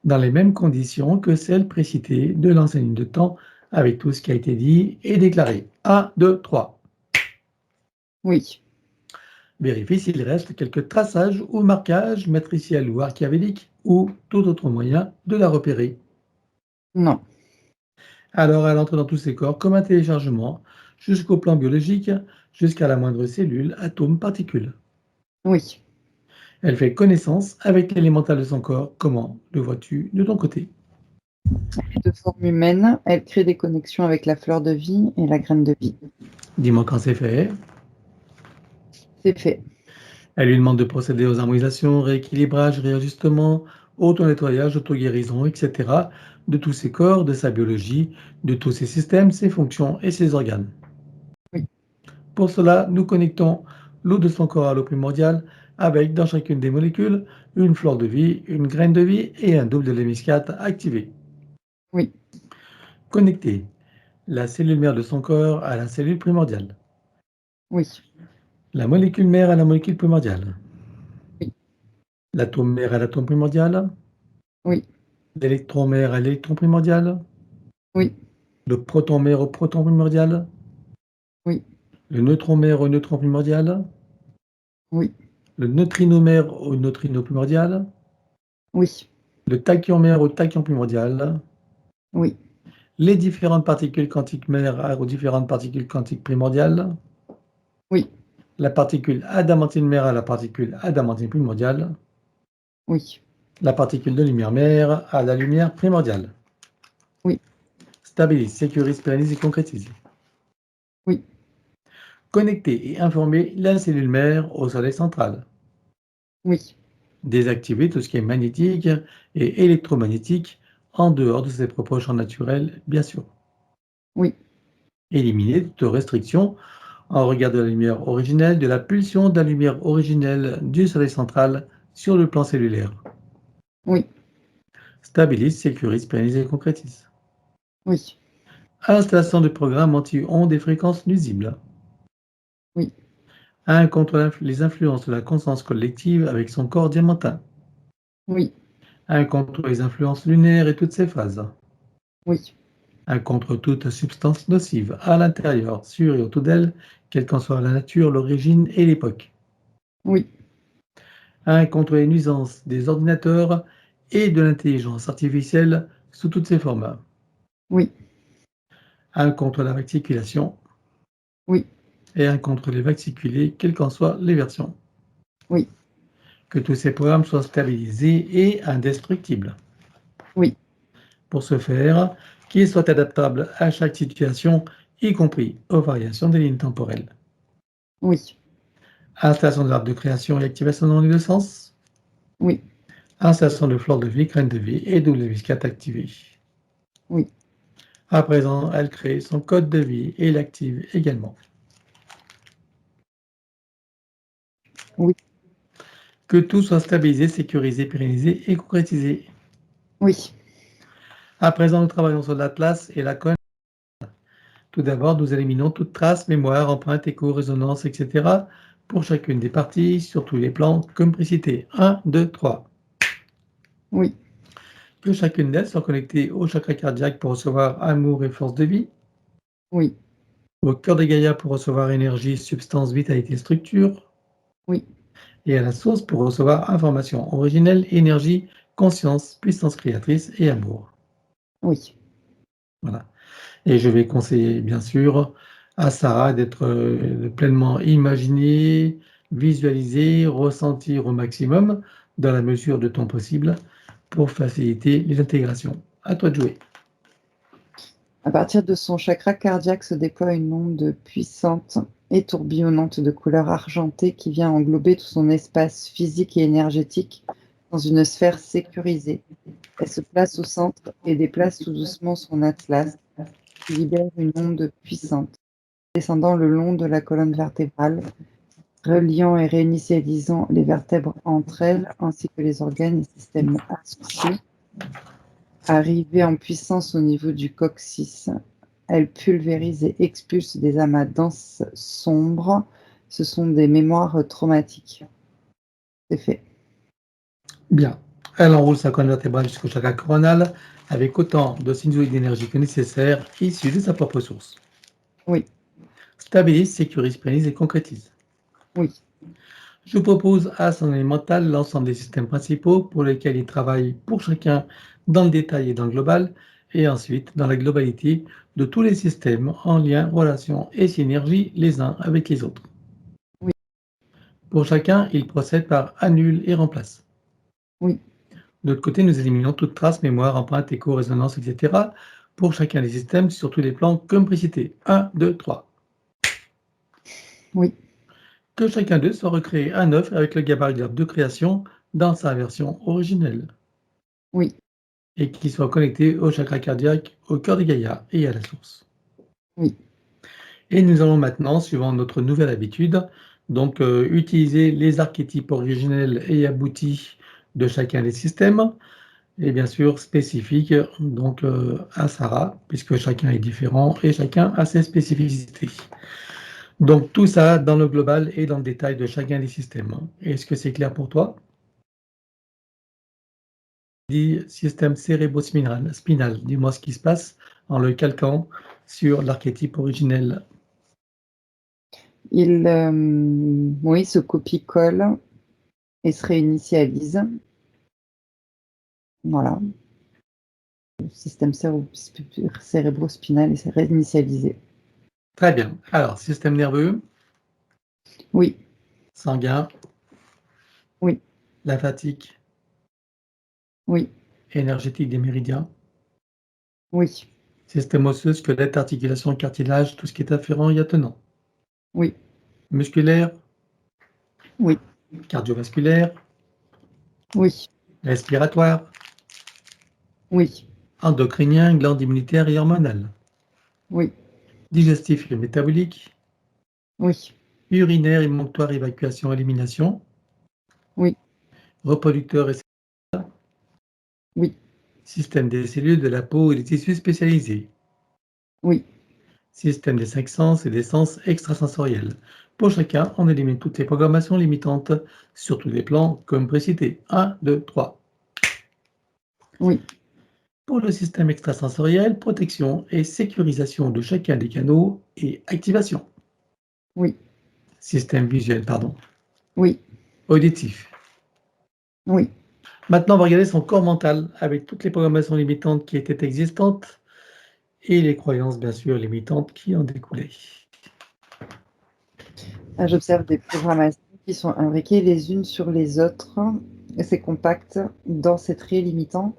dans les mêmes conditions que celles précitées de l'ancienne ligne de temps, avec tout ce qui a été dit et déclaré. 1, 2, 3. Oui. Vérifie s'il reste quelques traçages ou marquages matriciels ou archiavéliques ou tout autre moyen de la repérer. Non. Alors elle entre dans tous ses corps comme un téléchargement, jusqu'au plan biologique, jusqu'à la moindre cellule, atome, particule. Oui. Elle fait connaissance avec l'élémental de son corps. Comment le vois-tu de ton côté? De forme humaine, elle crée des connexions avec la fleur de vie et la graine de vie. Dis-moi quand c'est fait. C'est fait. Elle lui demande de procéder aux harmonisations, rééquilibrages, réajustements, auto-nettoyage, auto-guérison, etc. de tous ses corps, de sa biologie, de tous ses systèmes, ses fonctions et ses organes. Oui. Pour cela, nous connectons l'eau de son corps à l'eau primordiale avec, dans chacune des molécules, une fleur de vie, une graine de vie et un double de l'hémiscate activé. Oui. Connecter la cellule mère de son corps à la cellule primordiale, Oui. la molécule mère à la molécule primordiale, Oui. l'atome mère à l'atome primordial, Oui. l'électron mère à l'électron primordial, Oui. le proton mère au proton primordial, Oui. le neutron mère au neutron primordial, Oui. le neutrino mère au neutrino primordial, Oui. le tachyon mère au tachyon primordial, Oui. les différentes particules quantiques mères aux différentes particules quantiques primordiales, Oui. la particule adamantine mère à la particule adamantine primordiale, Oui. la particule de lumière mère à la lumière primordiale. Oui. Stabilise, sécurise, pérennise et concrétise. Oui. Connecter et informer la cellule mère au soleil central. Oui. Désactiver tout ce qui est magnétique et électromagnétique en dehors de ses propres champs naturels, bien sûr. Oui. Éliminer toute restriction en regard de la lumière originelle, de la pulsion de la lumière originelle du soleil central sur le plan cellulaire. Oui. Stabilise, sécurise, pérennise et concrétise. Oui. Installation de programmes anti-ondes et fréquences nuisibles. Oui. 1. Contre les influences de la conscience collective avec son corps diamantin. Oui. 1. Contre les influences lunaires et toutes ses phases. Oui. Un contre toute substance nocive, à l'intérieur, sur et autour d'elle, quelle qu'en soit la nature, l'origine et l'époque. Oui. Un contre les nuisances des ordinateurs et de l'intelligence artificielle sous toutes ses formes. Oui. Un contre la vacciculation. Oui. Et un contre les vacciculés, quelles qu'en soient les versions. Oui. Que tous ces programmes soient stabilisés et indestructibles. Oui. Pour ce faire, qu'ils soient adaptables à chaque situation, y compris aux variations des lignes temporelles. Oui. Installation de l'arbre de création et activation dans les deux sens. Oui. Installation de flore de vie, graine de vie et W4 activée. Oui. À présent, elle crée son code de vie et l'active également. Oui. Que tout soit stabilisé, sécurisé, pérennisé et concrétisé. Oui. À présent, nous travaillons sur l'atlas et la cône. Tout d'abord, nous éliminons toute trace, mémoire, empreinte, écho, résonance, etc. pour chacune des parties, sur tous les plans, comme précité. 1, 2, 3. Oui. Que chacune d'elles soit connectée au chakra cardiaque pour recevoir amour et force de vie, Oui. au cœur de Gaïa pour recevoir énergie, substance, vitalité, structure, Oui. et à la source pour recevoir information originelle, énergie, conscience, puissance créatrice et amour. Oui. Voilà. Et je vais conseiller, bien sûr, à Sarah d'être pleinement imaginée, visualisée, ressentir au maximum, dans la mesure de ton possible, pour faciliter les intégrations. À toi de jouer. À partir de son chakra cardiaque se déploie une onde puissante et tourbillonnante de couleur argentée qui vient englober tout son espace physique et énergétique dans une sphère sécurisée. Elle se place au centre et déplace tout doucement son atlas, qui libère une onde puissante, descendant le long de la colonne vertébrale, reliant et réinitialisant les vertèbres entre elles, ainsi que les organes et systèmes associés. Arrivée en puissance au niveau du coccyx, elle pulvérise et expulse des amas denses sombres. Ce sont des mémoires traumatiques. C'est fait. Bien. Elle enroule sa colonne vertébrale jusqu'au chakra coronal avec autant de sinusoïdes d'énergie que nécessaire, issus de sa propre source. Oui. Stabilise, sécurise, pérennise et concrétise. Oui. Je propose à son élémental l'ensemble des systèmes principaux pour lesquels il travaille pour chacun dans le détail et dans le global, et ensuite dans la globalité de tous les systèmes en lien, relation et synergie les uns avec les autres. Oui. Pour chacun, il procède par annule et remplace. Oui. De l'autre côté, nous éliminons toute trace, mémoire, empreinte, écho, résonance, etc. pour chacun des systèmes sur tous les plans comme précité. 1, 2, 3. Oui. Que chacun d'eux soit recréé à neuf avec le gabarit de l'arbre de création dans sa version originelle. Oui. Et qui soit connecté au chakra cardiaque, au cœur de Gaïa et à la source. Oui. Et nous allons maintenant, suivant notre nouvelle habitude, donc utiliser les archétypes originels et aboutis de chacun des systèmes, et bien sûr spécifiques donc à Sarah, puisque chacun est différent et chacun a ses spécificités. Donc tout ça dans le global et dans le détail de chacun des systèmes. Est-ce que c'est clair pour toi? Dis système cérébrospinal, dis-moi ce qui se passe en le calquant sur l'archétype originel. Il oui, se copie-colle et se réinitialise. Voilà. Le système cérébrospinal est réinitialisé. Très bien. Alors, système nerveux, Oui. sanguin, Oui. lymphatique, Oui. énergétique des méridiens, Oui. système osseux, squelette, articulation, cartilage, tout ce qui est afférent et attenant. Oui. Musculaire, Oui. cardiovasculaire, Oui. respiratoire, Oui. endocrinien, glande immunitaire et hormonale, Oui. digestif et métabolique, Oui. urinaire, émonctoire, évacuation, élimination, Oui. reproducteur et Oui. système des cellules, de la peau et des tissus spécialisés, Oui. système des cinq sens et des sens extrasensoriels. Pour chacun, on élimine toutes les programmations limitantes sur tous les plans, comme précité. 1, 2, 3. Oui. Pour le système extrasensoriel, protection et sécurisation de chacun des canaux et activation. Oui, Système visuel, pardon. oui, Auditif. oui. Maintenant, on va regarder son corps mental avec toutes les programmations limitantes qui étaient existantes et les croyances, bien sûr, limitantes qui en découlaient. Ah, j'observe des programmations qui sont imbriquées les unes sur les autres, et c'est compact dans ces traits limitants,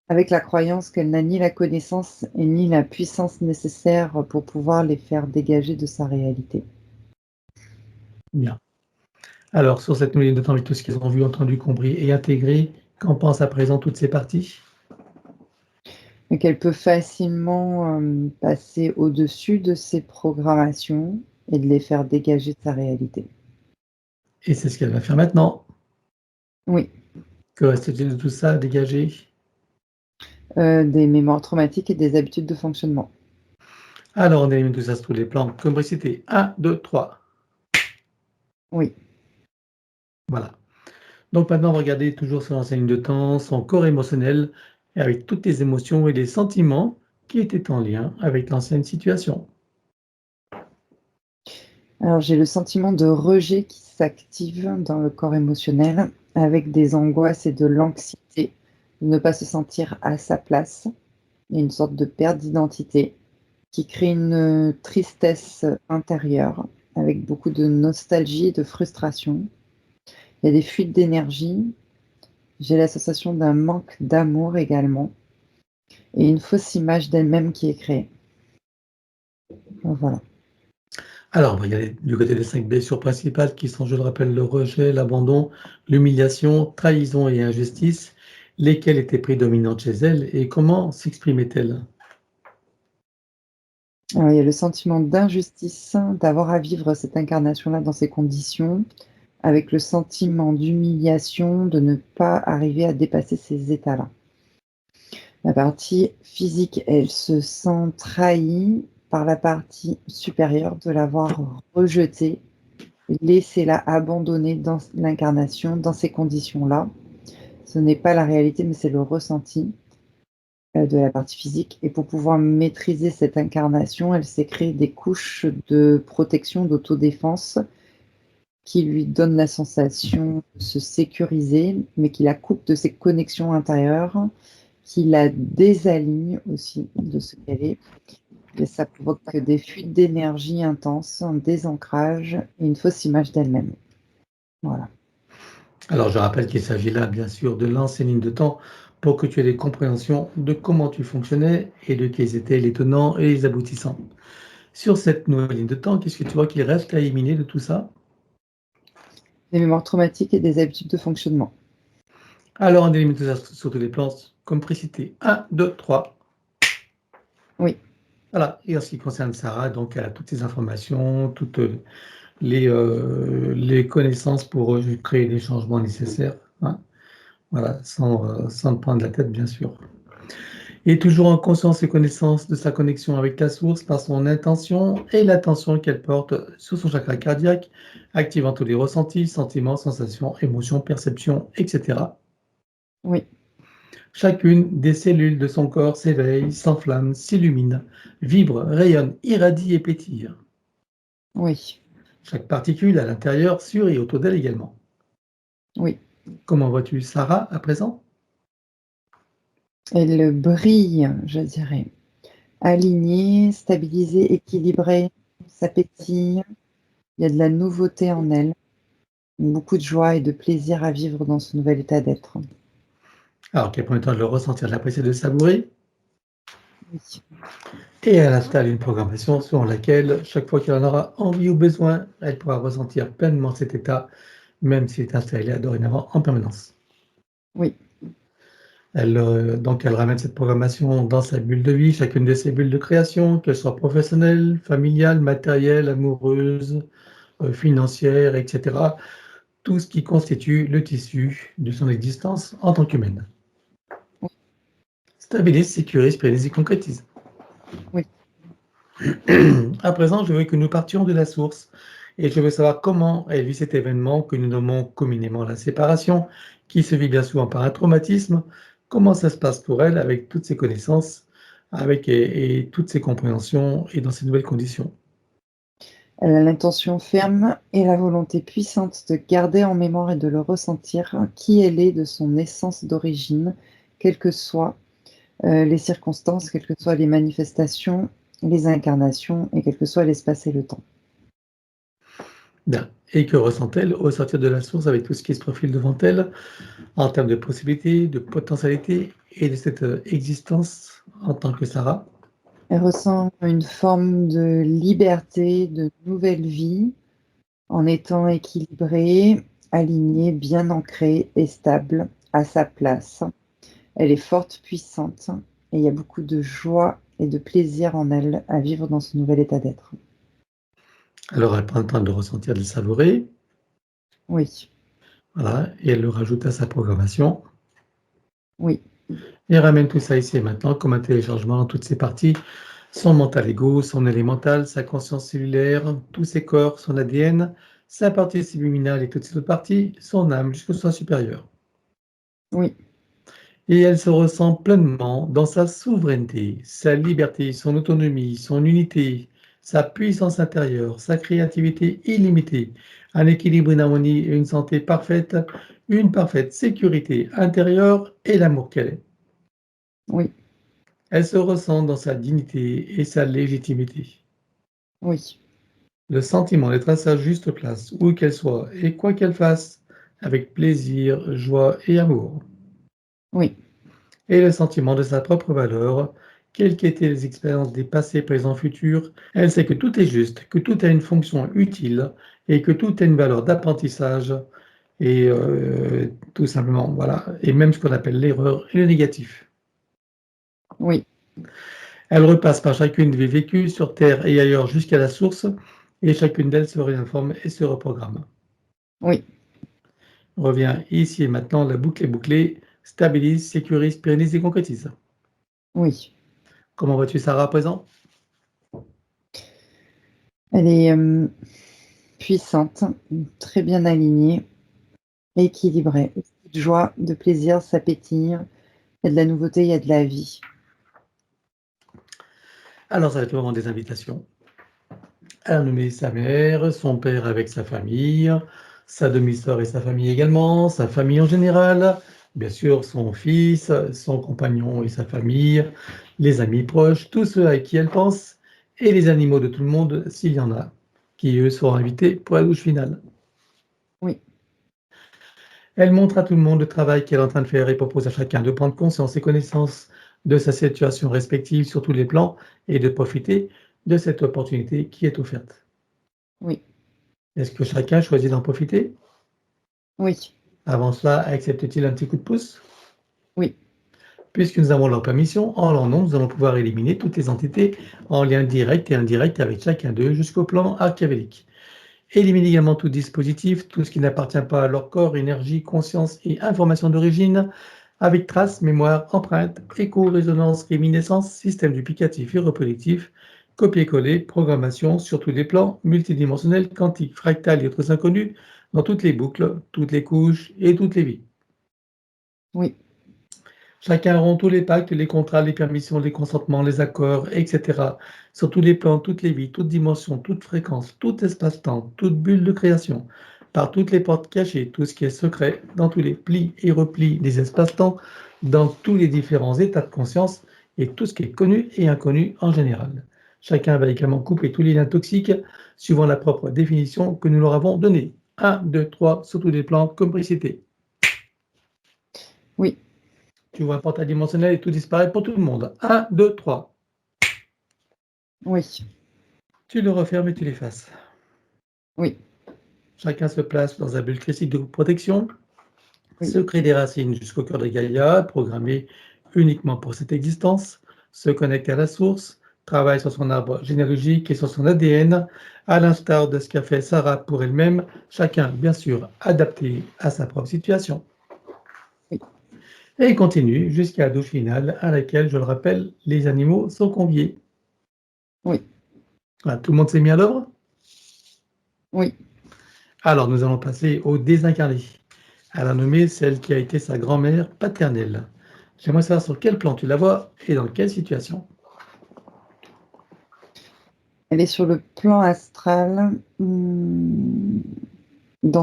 avec la croyance qu'elle n'a ni la connaissance et ni la puissance nécessaire pour pouvoir les faire dégager de sa réalité. Bien. Alors, sur cette nouvelle de temps, avec tout ce qu'ils ont vu, entendu, compris et intégré, qu'en pensent à présent toutes ces parties? Et qu'elle peut facilement passer au-dessus de ces programmations et de les faire dégager de sa réalité. Et c'est ce qu'elle va faire maintenant. Oui, Que reste-t-il de tout ça à dégager? des mémoires traumatiques et des habitudes de fonctionnement. Alors, on élimine tout ça sur tous les plans. Comme précité, 1, 2, 3. Oui, Voilà. Donc maintenant, on va regarder toujours sur l'ancienne ligne de temps, son corps émotionnel, et avec toutes les émotions et les sentiments qui étaient en lien avec l'ancienne situation. alors j'ai le sentiment de rejet qui s'active dans le corps émotionnel avec des angoisses et de l'anxiété, de ne pas se sentir à sa place. Il y a une sorte de perte d'identité qui crée une tristesse intérieure avec beaucoup de nostalgie et de frustration. Il y a des fuites d'énergie. J'ai la sensation d'un manque d'amour également et une fausse image d'elle-même qui est créée. Voilà. Alors, on va y aller du côté des 5 blessures principales qui sont, je le rappelle, le rejet, l'abandon, l'humiliation, trahison et injustice, lesquelles étaient prédominantes chez elle et comment s'exprimaient-elles? Alors, il y a le sentiment d'injustice, d'avoir à vivre cette incarnation-là dans ces conditions, avec le sentiment d'humiliation, de ne pas arriver à dépasser ces états-là. La partie physique, elle se sent trahie par la partie supérieure de l'avoir rejetée, laissée là, abandonnée dans l'incarnation, dans ces conditions-là. Ce n'est pas la réalité, mais c'est le ressenti de la partie physique. Et pour pouvoir maîtriser cette incarnation, elle s'est créée des couches de protection, d'autodéfense, qui lui donnent la sensation de se sécuriser, mais qui la coupe de ses connexions intérieures, qui la désaligne aussi de ce qu'elle est. Et ça provoque des fuites d'énergie intenses, un désancrage et une fausse image d'elle-même. Voilà. Alors, je rappelle qu'il s'agit là, bien sûr, de l'ancienne ligne de temps pour que tu aies des compréhensions de comment tu fonctionnais et de quels étaient les tenants et les aboutissants. Sur cette nouvelle ligne de temps, qu'est-ce que tu vois qu'il reste à éliminer de tout ça? Des mémoires traumatiques et des habitudes de fonctionnement. Alors, on élimine tout ça sur tous les plans, comme précité. 1, 2, 3. Oui, Voilà. Et en ce qui concerne Sarah, donc, elle a toutes ces informations, toutes les connaissances pour créer les changements nécessaires, hein. Voilà, sans te prendre la tête, bien sûr. Et toujours en conscience et connaissance de sa connexion avec la source par son intention et l'attention qu'elle porte sur son chakra cardiaque, activant tous les ressentis, sentiments, sensations, émotions, perceptions, etc. oui, Chacune des cellules de son corps s'éveille, s'enflamme, s'illumine, vibre, rayonne, irradie et pétille. oui, Chaque particule à l'intérieur, sur et autour d'elle également. oui. Comment vois-tu Sarah à présent? Elle brille, je dirais. Alignée, stabilisée, équilibrée, ça pétille. Il y a de la nouveauté en elle, beaucoup de joie et de plaisir à vivre dans ce nouvel état d'être. Alors qu'elle prend le temps de le ressentir, de l'apprécier, de le savourer, Oui, et elle installe une programmation selon laquelle, chaque fois qu'elle en aura envie ou besoin, elle pourra ressentir pleinement cet état, même s'il est installé là dorénavant en permanence. oui, Donc elle ramène cette programmation dans sa bulle de vie, chacune de ses bulles de création, qu'elle soit professionnelle, familiale, matérielle, amoureuse, financière, etc. Tout ce qui constitue le tissu de son existence en tant qu'humaine. oui, Stabilise, sécurise, pérennise et concrétise. oui. À présent, je veux que nous partions de la source et je veux savoir comment elle vit cet événement que nous nommons communément la séparation, qui se vit bien souvent par un traumatisme, comment ça se passe pour elle avec toutes ses connaissances, avec et toutes ses compréhensions et dans ces nouvelles conditions? Elle a l'intention ferme et la volonté puissante de garder en mémoire et de le ressentir qui elle est de son essence d'origine, quelles que soient, les circonstances, quelles que soient les manifestations, les incarnations et quel que soit l'espace et le temps. Bien. Et que ressent-elle au sortir de la source avec tout ce qui se profile devant elle en termes de possibilités, de potentialités et de cette existence en tant que Sarah? Elle ressent une forme de liberté, de nouvelle vie, en étant équilibrée, alignée, bien ancrée et stable à sa place. Elle est forte, puissante et il y a beaucoup de joie et de plaisir en elle à vivre dans ce nouvel état d'être. Alors elle prend le temps de le ressentir, de le savourer, Oui, voilà, et elle le rajoute à sa programmation oui, et ramène tout ça ici et maintenant comme un téléchargement dans toutes ses parties, son mental ego, son élémental, sa conscience cellulaire, tous ses corps, son ADN, sa partie subliminale et toutes ses autres parties, son âme jusqu'au soi supérieur. oui, Et elle se ressent pleinement dans sa souveraineté, sa liberté, son autonomie, son unité, sa puissance intérieure, sa créativité illimitée, un équilibre, une harmonie et une santé parfaite, une parfaite sécurité intérieure et l'amour qu'elle est. oui, Elle se ressent dans sa dignité et sa légitimité. oui, Le sentiment d'être à sa juste place, où qu'elle soit et quoi qu'elle fasse, avec plaisir, joie et amour. oui, Et le sentiment de sa propre valeur, quelles qu'aient été les expériences des passés, présents, futurs, elle sait que tout est juste, que tout a une fonction utile et que tout a une valeur d'apprentissage et tout simplement, voilà, et même ce qu'on appelle l'erreur et le négatif. oui, Elle repasse par chacune des vécus sur Terre et ailleurs jusqu'à la source et chacune d'elles se réinforme et se reprogramme. oui, Revient ici et maintenant, la boucle est bouclée, stabilise, sécurise, pérennise et concrétise. oui. Comment vois-tu Sarah à présent? Elle est puissante, très bien alignée, équilibrée. De joie, de plaisir, ça pétille. Il y a de la nouveauté, il y a de la vie. Alors ça va être le moment des invitations. Elle a nommé sa mère, son père avec sa famille, sa demi-sœur et sa famille également, sa famille en général, bien sûr son fils, son compagnon et sa famille, les amis proches, tous ceux à qui elle pense, et les animaux de tout le monde, s'il y en a, qui eux seront invités pour la douche finale. Oui, Elle montre à tout le monde le travail qu'elle est en train de faire et propose à chacun de prendre conscience et connaissance de sa situation respective sur tous les plans et de profiter de cette opportunité qui est offerte. oui, Est-ce que chacun choisit d'en profiter? oui, Avant cela, accepte-t-il un petit coup de pouce? oui, Puisque nous avons leur permission, en leur nom, nous allons pouvoir éliminer toutes les entités en lien direct et indirect avec chacun d'eux jusqu'au plan archiavélique. Élimine également tout dispositif, tout ce qui n'appartient pas à leur corps, énergie, conscience et information d'origine, avec traces, mémoire, empreinte, écho, résonance, réminiscence, système duplicatif et reproductif, copier-coller, programmation sur tous les plans, multidimensionnels, quantiques, fractales et autres inconnus, dans toutes les boucles, toutes les couches et toutes les vies. oui, Chacun rompt tous les pactes, les contrats, les permissions, les consentements, les accords, etc. Sur tous les plans, toutes les vies, toutes dimensions, toutes fréquences, tout espace-temps, toute bulle de création, par toutes les portes cachées, tout ce qui est secret, dans tous les plis et replis des espaces-temps, dans tous les différents états de conscience et tout ce qui est connu et inconnu en général. Chacun va également couper tous les liens toxiques suivant la propre définition que nous leur avons donnée. 1, 2, 3, sur tous les plans, comme précité. oui, Tu vois un portail dimensionnel et tout disparaît pour tout le monde. 1, 2, 3. oui, Tu le refermes et tu l'effaces. oui, Chacun se place dans un bulle critique de protection, oui, se crée des racines jusqu'au cœur de Gaïa, programmé uniquement pour cette existence, se connecte à la source, travaille sur son arbre généalogique et sur son ADN, à l'instar de ce qu'a fait Sarah pour elle-même, chacun bien sûr adapté à sa propre situation. oui, Et continue jusqu'à la douche finale à laquelle, je le rappelle, les animaux sont conviés. oui, Voilà, tout le monde s'est mis à l'œuvre? oui, Alors, nous allons passer au désincarné. Elle a nommé celle qui a été sa grand-mère paternelle. J'aimerais savoir sur quel plan tu la vois et dans quelle situation. Elle est sur le plan astral, dans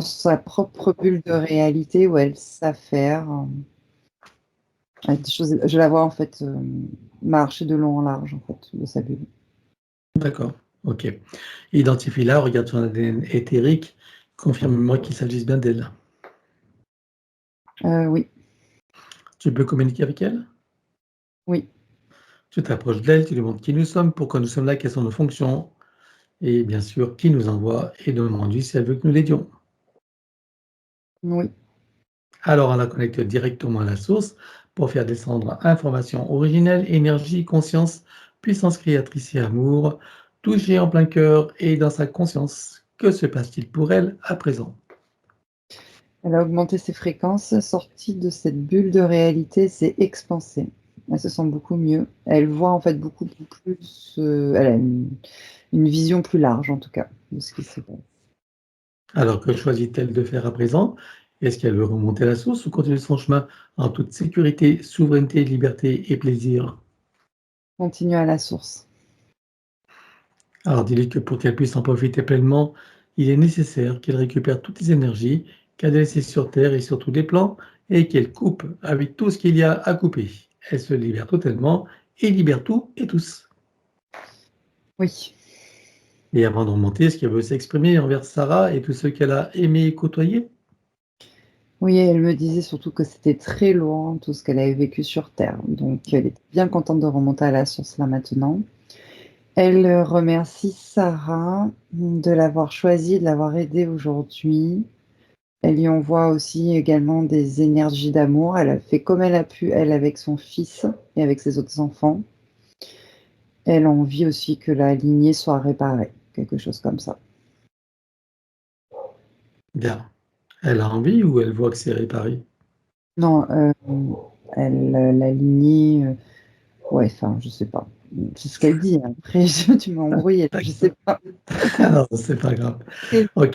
sa propre bulle de réalité où elle s'affaire. Des choses, je la vois en fait marcher de long en large en fait de sa bulle. D'accord, ok. Identifie-la, regarde son ADN éthérique, confirme-moi qu'il s'agisse bien d'elle. Oui, Tu peux communiquer avec elle? oui, Tu t'approches d'elle, tu lui montres qui nous sommes, pourquoi nous sommes là, quelles sont nos fonctions, et bien sûr, qui nous envoie, et demande-lui si elle veut que nous l'aidions. oui, Alors, on la connecte directement à la source pour faire descendre information originelle, énergie, conscience, puissance créatrice et amour, toucher en plein cœur et dans sa conscience. Que se passe-t-il pour elle à présent? elle a augmenté ses fréquences, sortie de cette bulle de réalité, s'est expansée. Elle se sent beaucoup mieux. Elle voit en fait beaucoup plus. Elle a une vision plus large en tout cas de ce qui se passe. Alors, que choisit-elle de faire à présent? Est-ce qu'elle veut remonter à la source ou continuer son chemin en toute sécurité, souveraineté, liberté et plaisir? Continue à la source. Alors, dis-lui que pour qu'elle puisse en profiter pleinement, il est nécessaire qu'elle récupère toutes les énergies qu'elle a laissées sur Terre et sur tous les plans et qu'elle coupe avec tout ce qu'il y a à couper. Elle se libère totalement et libère tout et tous. Oui. Et avant de remonter, est-ce qu'elle veut s'exprimer envers Sarah et tous ceux qu'elle a aimés et côtoyés? Oui, elle me disait surtout que c'était très loin tout ce qu'elle avait vécu sur Terre. Donc, elle était bien contente de remonter à la source là maintenant. Elle remercie Sarah de l'avoir choisie, de l'avoir aidée aujourd'hui. Elle lui envoie aussi également des énergies d'amour. Elle a fait comme elle a pu, elle, avec son fils et avec ses autres enfants. Elle a envie aussi que la lignée soit réparée, quelque chose comme ça. Bien. Elle a envie ou elle voit que c'est réparé? Non, elle, la lignée, ouais, enfin, je sais pas. C'est ce qu'elle dit. Après, tu m'as embrouillée, je sais pas. Non, c'est pas grave. Ok.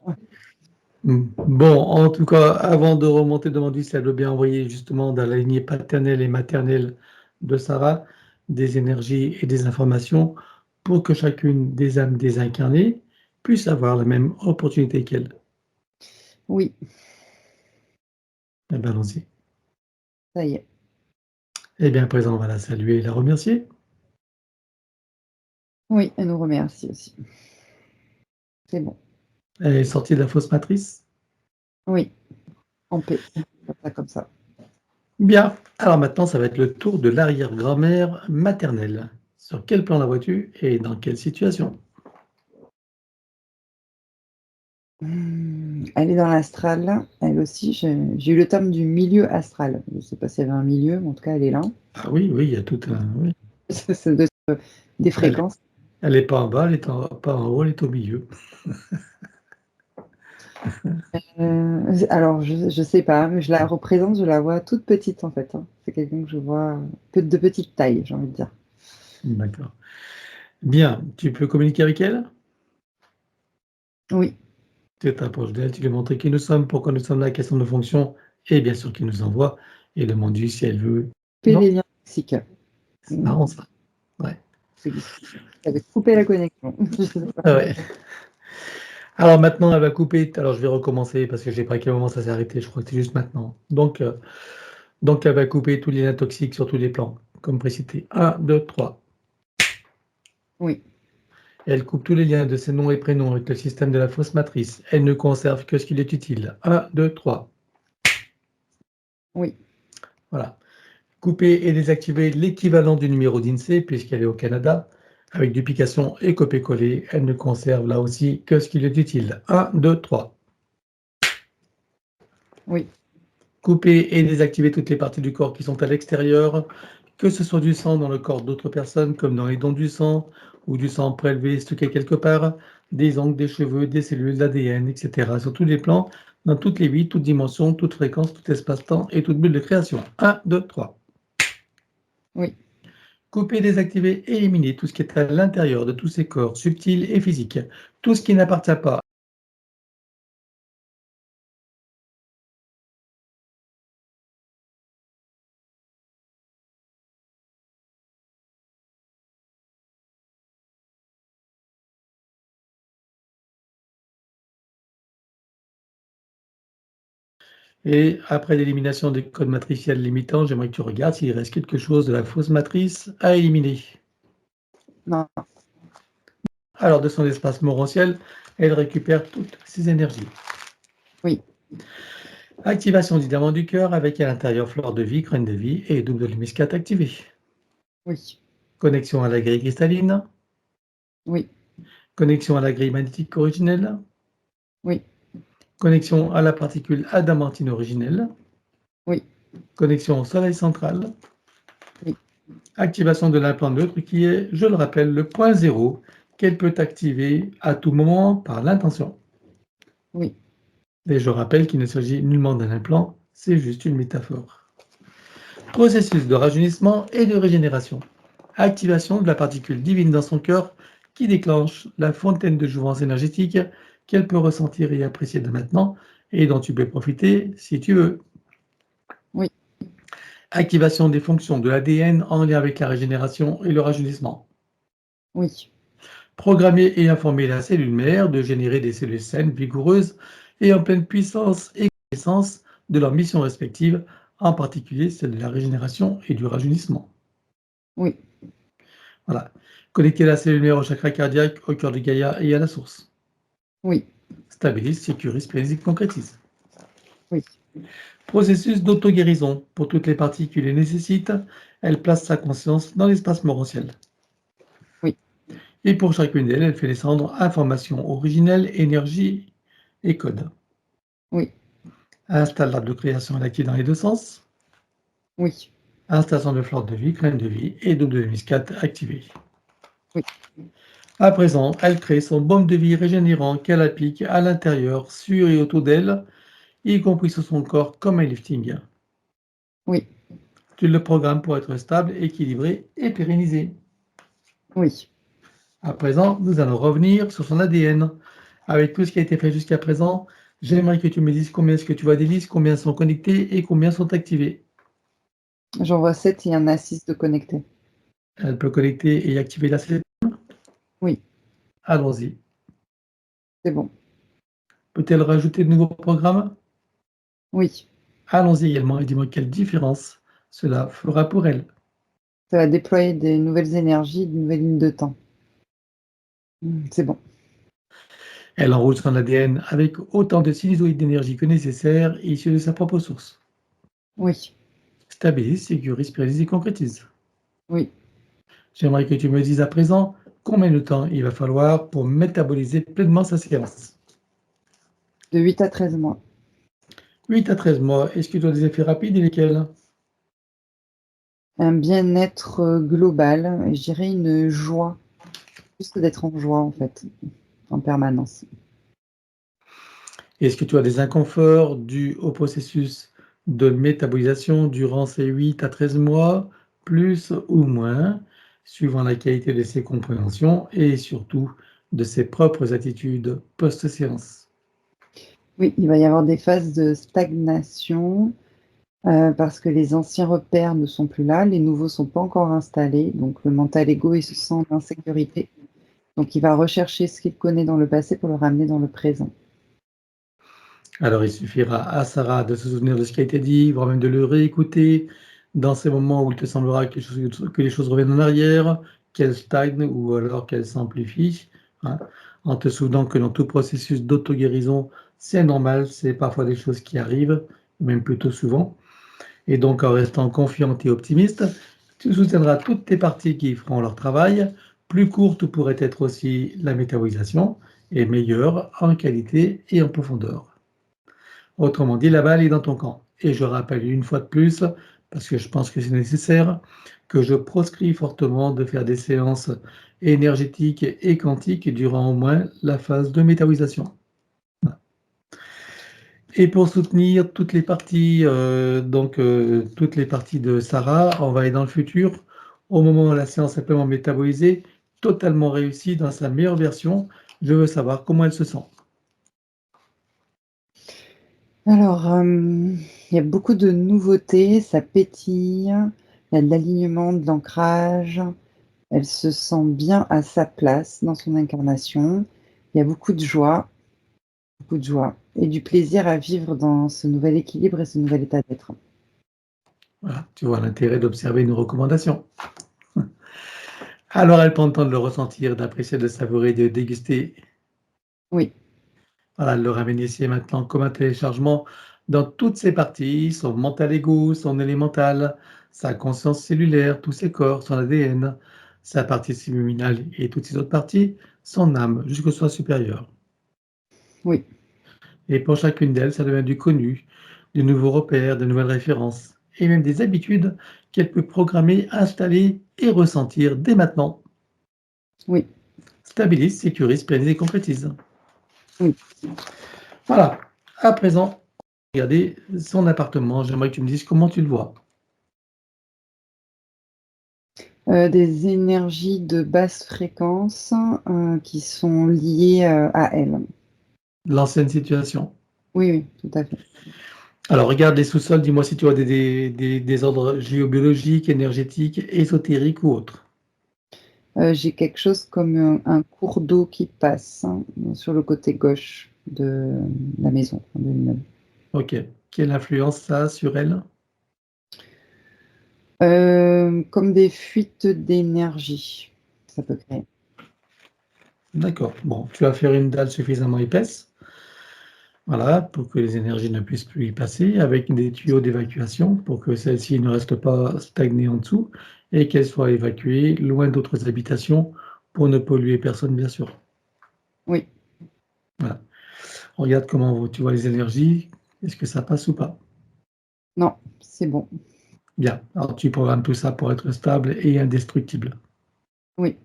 Bon, en tout cas, avant de remonter, demande-lui si elle veut bien envoyer justement dans la lignée paternelle et maternelle de Sarah des énergies et des informations pour que chacune des âmes désincarnées puisse avoir la même opportunité qu'elle. Oui, Eh bien, allons-y. ça y est. Eh bien, à présent, on va la saluer et la remercier. Oui, elle nous remercie aussi. C'est bon. Elle est sortie de la fausse matrice. Oui, en paix. Pas comme ça. Bien. Alors maintenant, ça va être le tour de l'arrière-grand-mère maternelle. Sur quel plan la vois-tu et dans quelle situation? Elle est dans l'astral, elle aussi. J'ai eu le terme du milieu astral. Je ne sais pas s'il y avait un milieu, mais en tout cas, elle est là. Ah oui, oui, il y a tout un... Oui. Ça doit être des Elle fréquences. elle est pas en bas, elle est pas en haut, elle est au milieu. Alors, je ne sais pas, mais je la représente, je la vois toute petite en fait, hein. C'est quelqu'un que je vois de petite taille, j'ai envie de dire. D'accord. Bien, tu peux communiquer avec elle? Oui, Tu t'approches d'elle, tu lui montres qui nous sommes, pourquoi nous sommes là, quelles sont nos fonctions, et bien sûr qui nous envoie, et demande-lui si elle veut. couper Non, les liens toxiques. c'est marrant ça. Ouais. J'avais coupé la connexion. Je sais pas. Ah ouais. Alors maintenant, elle va couper. Alors je vais recommencer parce que je sais pas à quel moment ça s'est arrêté. Je crois que c'est juste maintenant. Donc elle va couper tous les liens toxiques sur tous les plans, comme précité. Un, 2, 3. Oui, Elle coupe tous les liens de ses noms et prénoms avec le système de la fausse matrice. Elle ne conserve que ce qui lui est utile. Un, 2, 3. oui, Voilà. Couper et désactiver l'équivalent du numéro d'INSEE, puisqu'elle est au Canada, avec duplication et copier-coller. Elle ne conserve là aussi que ce qui lui est utile. Un, 2, 3. oui, Couper et désactiver toutes les parties du corps qui sont à l'extérieur, que ce soit du sang dans le corps d'autres personnes, comme dans les dons du sang, ou du sang prélevé, stocké quelque part, des ongles, des cheveux, des cellules, d'ADN, etc. Sur tous les plans, dans toutes les vies, toutes dimensions, toutes fréquences, tout espace-temps et toute bulle de création. Un, 2, 3. oui. Couper, désactiver, éliminer tout ce qui est à l'intérieur de tous ces corps subtils et physiques, tout ce qui n'appartient pas Et après l'élimination des codes matriciels limitants, j'aimerais que tu regardes s'il reste quelque chose de la fausse matrice à éliminer. Non. Alors, de son espace morantiel, elle récupère toutes ses énergies. Oui. Activation du diamant du cœur avec à l'intérieur fleur de vie, graine de vie et double de muscate activé. Oui. Connexion à la grille cristalline. Oui. Connexion à la grille magnétique originelle. Oui. Connexion à la particule adamantine originelle. Oui. Connexion au soleil central. Oui. Activation de l'implant neutre qui est, je le rappelle, le point zéro qu'elle peut activer à tout moment par l'intention. Oui. Et je rappelle qu'il ne s'agit nullement d'un implant, c'est juste une métaphore. Processus de rajeunissement et de régénération. Activation de la particule divine dans son cœur qui déclenche la fontaine de jouvence énergétique qu'elle peut ressentir et apprécier de maintenant et dont tu peux profiter si tu veux. Oui. Activation des fonctions de l'ADN en lien avec la régénération et le rajeunissement. Oui. Programmer et informer la cellule mère de générer des cellules saines, vigoureuses et en pleine puissance et connaissance de leurs missions respectives, en particulier celle de la régénération et du rajeunissement. Oui. Voilà. Connecter la cellule mère au chakra cardiaque, au cœur de Gaïa et à la source. Oui. Stabilise, sécurise, pérenise, concrétise. Oui. Processus d'auto-guérison. Pour toutes les parties qui les nécessitent, elle place sa conscience dans l'espace morantiel. Oui. Et pour chacune d'elles, elle fait descendre information originelle, énergie et code. Oui. Installe l'arbre de création active dans les deux sens. Oui. Installation de fleur de vie, graine de vie et double de muscate activée. Oui. À présent, elle crée son baume de vie régénérant qu'elle applique à l'intérieur, sur et autour d'elle, y compris sur son corps comme un lifting. Oui. Tu le programmes pour être stable, équilibré et pérennisé. Oui. À présent, nous allons revenir sur son ADN. Avec tout ce qui a été fait jusqu'à présent, j'aimerais que tu me dises combien est-ce que tu vois d'hélices, combien sont connectées et combien sont activées. J'en vois 7, il y en a 6 de connectés. Elle peut connecter et activer la cellule. Oui. Allons-y. C'est bon. Peut-elle rajouter de nouveaux programmes? Oui. Allons-y également et dis-moi quelle différence cela fera pour elle. Ça va déployer des nouvelles énergies, de nouvelles lignes de temps. C'est bon. Elle enroule son ADN avec autant de sinusoïdes d'énergie que nécessaire, issus de sa propre source. Oui. Stabilise, sécurise, pérenise et concrétise. Oui. J'aimerais que tu me dises à présent combien de temps il va falloir pour métaboliser pleinement sa séance. De 8 à 13 mois. 8 à 13 mois. Est-ce que tu as des effets rapides et lesquels? Un bien-être global, et je dirais une joie. Juste d'être en joie, en fait, en permanence. Est-ce que tu as des inconforts dus au processus de métabolisation durant ces 8 à 13 mois, plus ou moins, suivant la qualité de ses compréhensions et surtout de ses propres attitudes post-séance? Oui, il va y avoir des phases de stagnation, parce que les anciens repères ne sont plus là, les nouveaux sont pas encore installés, donc le mental ego, il se sent en insécurité. Donc il va rechercher ce qu'il connaît dans le passé pour le ramener dans le présent. Alors, il suffira à Sarah de se souvenir de ce qui a été dit, voire même de le réécouter dans ces moments où il te semblera que les choses reviennent en arrière, qu'elles stagnent ou alors qu'elles s'amplifient, hein, en te souvenant que dans tout processus d'auto-guérison, c'est normal, c'est parfois des choses qui arrivent, même plutôt souvent. Et donc, en restant confiante et optimiste, tu soutiendras toutes tes parties qui feront leur travail. Plus courte pourrait être aussi la métabolisation et meilleure en qualité et en profondeur. Autrement dit, la balle est dans ton camp. Et je rappelle une fois de plus, parce que je pense que c'est nécessaire, que je proscris fortement de faire des séances énergétiques et quantiques durant au moins la phase de métabolisation. Et pour soutenir toutes les parties, toutes les parties de Sarah, on va aller dans le futur, au moment où la séance est pleinement métabolisée, totalement réussie dans sa meilleure version. Je veux savoir comment elle se sent. Alors, il y a beaucoup de nouveautés, ça pétille, il y a de l'alignement, de l'ancrage. Elle se sent bien à sa place dans son incarnation. Il y a beaucoup de joie. beaucoup de joie et du plaisir à vivre dans ce nouvel équilibre et ce nouvel état d'être. Voilà, tu vois l'intérêt d'observer une recommandation. Alors elle prend le temps de le ressentir, d'apprécier, de savourer, de déguster. Oui, Voilà, le ramener ici maintenant comme un téléchargement dans toutes ses parties, son mental égo, son élémental, sa conscience cellulaire, tous ses corps, son ADN, sa partie subliminale et toutes ses autres parties, son âme, jusqu'au soi supérieur. oui, Et pour chacune d'elles, ça devient du connu, de nouveaux repères, de nouvelles références, et même des habitudes qu'elle peut programmer, installer et ressentir dès maintenant. oui, Stabilise, sécurise, pérennise et concrétise. oui. Voilà. À présent, regardez son appartement. J'aimerais que tu me dises comment tu le vois. Des énergies de basse fréquence, qui sont liées, à elle. L'ancienne situation. Oui, oui, tout à fait. Alors, regarde les sous-sols. Dis-moi si tu vois des ordres géobiologiques, énergétiques, ésotériques ou autres. J'ai quelque chose comme, un cours d'eau qui passe, sur le côté gauche de la maison, de l'immeuble. OK. Quelle influence ça a sur elle? Comme des fuites d'énergie, ça peut créer. D'accord. Bon, tu vas faire une dalle suffisamment épaisse, voilà, pour que les énergies ne puissent plus y passer, avec des tuyaux d'évacuation pour que celles-ci ne restent pas stagnées en dessous et qu'elles soient évacuées loin d'autres habitations pour ne polluer personne, bien sûr. Oui, Voilà. Regarde comment tu vois les énergies. Est-ce que ça passe ou pas? non, c'est bon. Bien. Alors, tu programmes tout ça pour être stable et indestructible. Oui,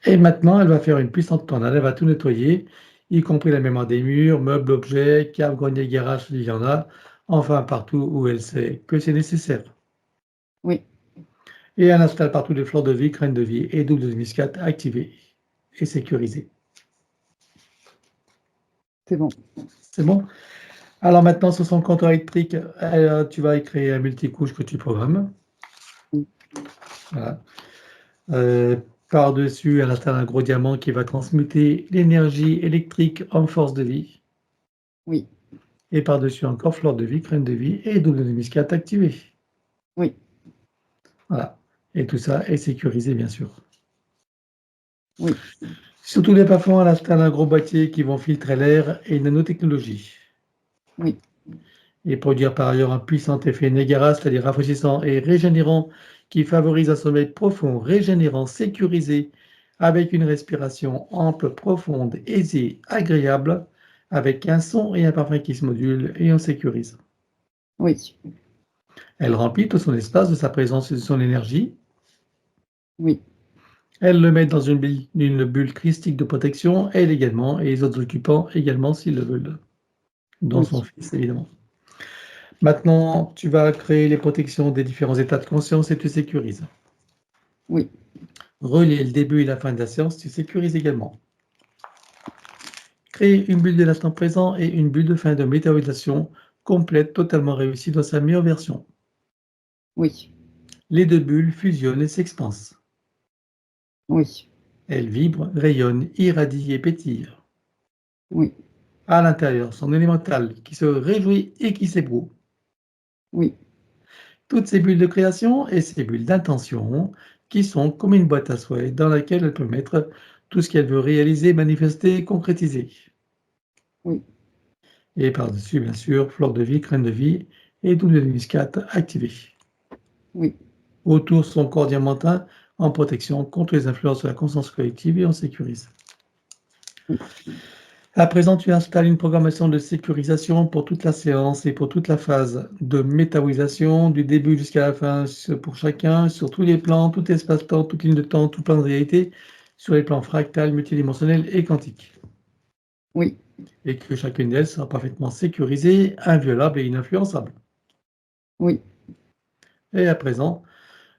Et maintenant, elle va faire une puissante tornade. Elle va tout nettoyer, y compris la mémoire des murs, meubles, objets, caves, greniers, garages, s'il y en a. Enfin, partout où elle sait que c'est nécessaire. oui, Et elle installe partout les fleurs de vie, graines de vie et double de muscade activées et sécurisées. c'est bon. C'est bon? Alors maintenant, sur son compteur électrique, tu vas y créer un multicouche que tu programmes. Mmh. Voilà. Par-dessus, elle installe un gros diamant qui va transmuter l'énergie électrique en force de vie. Oui, Et par-dessus encore, fleur de vie, crème de vie et double de muscade activée. oui, Voilà. Et tout ça est sécurisé, bien sûr. oui, Sur tous les plafonds, elle installe un gros boîtier qui vont filtrer l'air et une nanotechnologie. oui, Et produire par ailleurs un puissant effet Niagara, c'est-à-dire rafraîchissant et régénérant, qui favorise un sommeil profond, régénérant, sécurisé, avec une respiration ample, profonde, aisée, agréable, avec un son et un parfum qui se modulent et on sécurise. oui, Elle remplit tout son espace de sa présence et de son énergie. oui, Elle le met dans une bulle christique de protection, elle également, et les autres occupants également s'ils le veulent, dont son oui, fils évidemment. Maintenant, tu vas créer les protections des différents états de conscience et tu sécurises. oui, Relier le début et la fin de la séance, tu sécurises également. Créer une bulle de l'instant présent et une bulle de fin de météorisation complète, totalement réussie dans sa meilleure version. oui, Les deux bulles fusionnent et s'expansent. oui, Elles vibrent, rayonnent, irradient et pétillent. oui, À l'intérieur, son élémental qui se réjouit et qui s'ébroue. oui, Toutes ces bulles de création et ces bulles d'intention qui sont comme une boîte à souhaits dans laquelle elle peut mettre tout ce qu'elle veut réaliser, manifester, concrétiser. oui, Et par-dessus, bien sûr, fleur de vie, crème de vie et double de muscade activée. oui, Autour, son corps diamantin en protection contre les influences de la conscience collective et on sécurise. oui, À présent, tu installes une programmation de sécurisation pour toute la séance et pour toute la phase de métabolisation, du début jusqu'à la fin pour chacun, sur tous les plans, tout espace-temps, toute ligne de temps, tout plan de réalité, sur les plans fractal, multidimensionnels et quantiques. oui, Et que chacune d'elles sera parfaitement sécurisée, inviolable et ininfluençable. oui, Et à présent,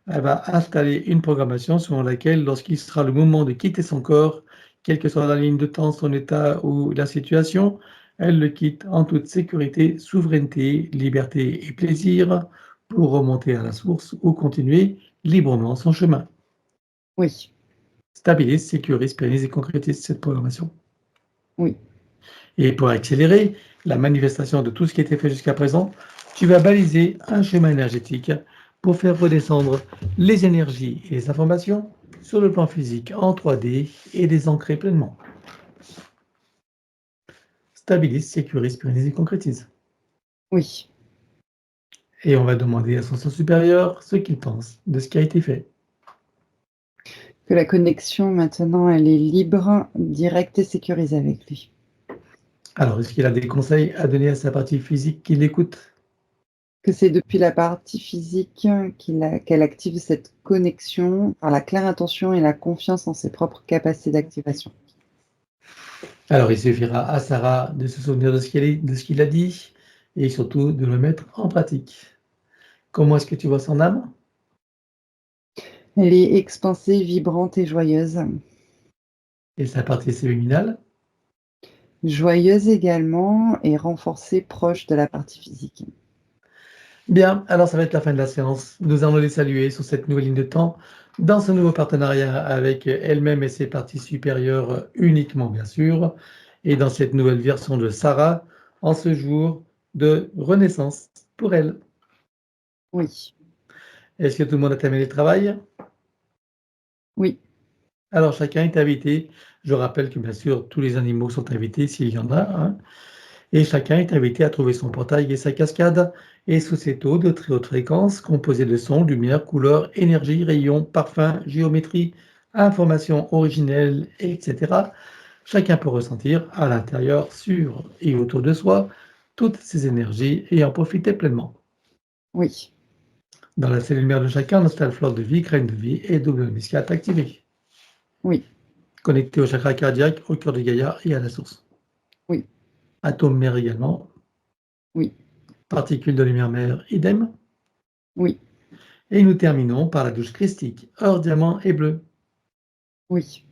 elle va installer une programmation selon laquelle, lorsqu'il sera le moment de quitter son corps, quelle que soit la ligne de temps, son état ou la situation, elle le quitte en toute sécurité, souveraineté, liberté et plaisir pour remonter à la source ou continuer librement son chemin. oui, Stabilise, sécurise, pérennise et concrétise cette programmation. oui. Et pour accélérer la manifestation de tout ce qui a été fait jusqu'à présent, tu vas baliser un schéma énergétique pour faire redescendre les énergies et les informations sur le plan physique en 3D et les ancrer pleinement. Stabilise, sécurise, pérennise et concrétise. Oui. Et on va demander à son sens supérieur ce qu'il pense de ce qui a été fait. Que la connexion, maintenant, elle est libre, directe et sécurisée avec lui. Alors, est-ce qu'il a des conseils à donner à sa partie physique qui l'écoute? Que c'est depuis la partie physique qu'elle active cette connexion par la claire intention et la confiance en ses propres capacités d'activation. Alors, il suffira à Sarah de se souvenir de ce qu'il a dit et surtout de le mettre en pratique. Comment est-ce que tu vois son âme? Elle est expansée, vibrante et joyeuse. Et sa partie séminale? Joyeuse également et renforcée, proche de la partie physique. Bien, alors ça va être la fin de la séance. Nous allons les saluer sur cette nouvelle ligne de temps, dans ce nouveau partenariat avec elle-même et ses parties supérieures uniquement, bien sûr, et dans cette nouvelle version de Sarah, en ce jour de renaissance pour elle. Oui. Est-ce que tout le monde a terminé le travail? Oui. Alors chacun est invité. Je rappelle que bien sûr, tous les animaux sont invités s'il y en a, hein. Et chacun est invité à trouver son portail et sa cascade, et sous ces taux de très haute fréquence, composés de sons, lumière, couleurs, énergie, rayons, parfums, géométrie, informations originelles, etc. Chacun peut ressentir à l'intérieur, sur et autour de soi, toutes ces énergies et en profiter pleinement. Oui. Dans la cellule mère de chacun, notre stade flore de vie, graine de vie et double hémiscate activé. Oui. Connecté au chakra cardiaque, au cœur de Gaïa et à la source. Oui. Atome mère également. Oui. Particules de lumière mère, idem. Oui. Et nous terminons par la douche christique, or diamant et bleu. Oui.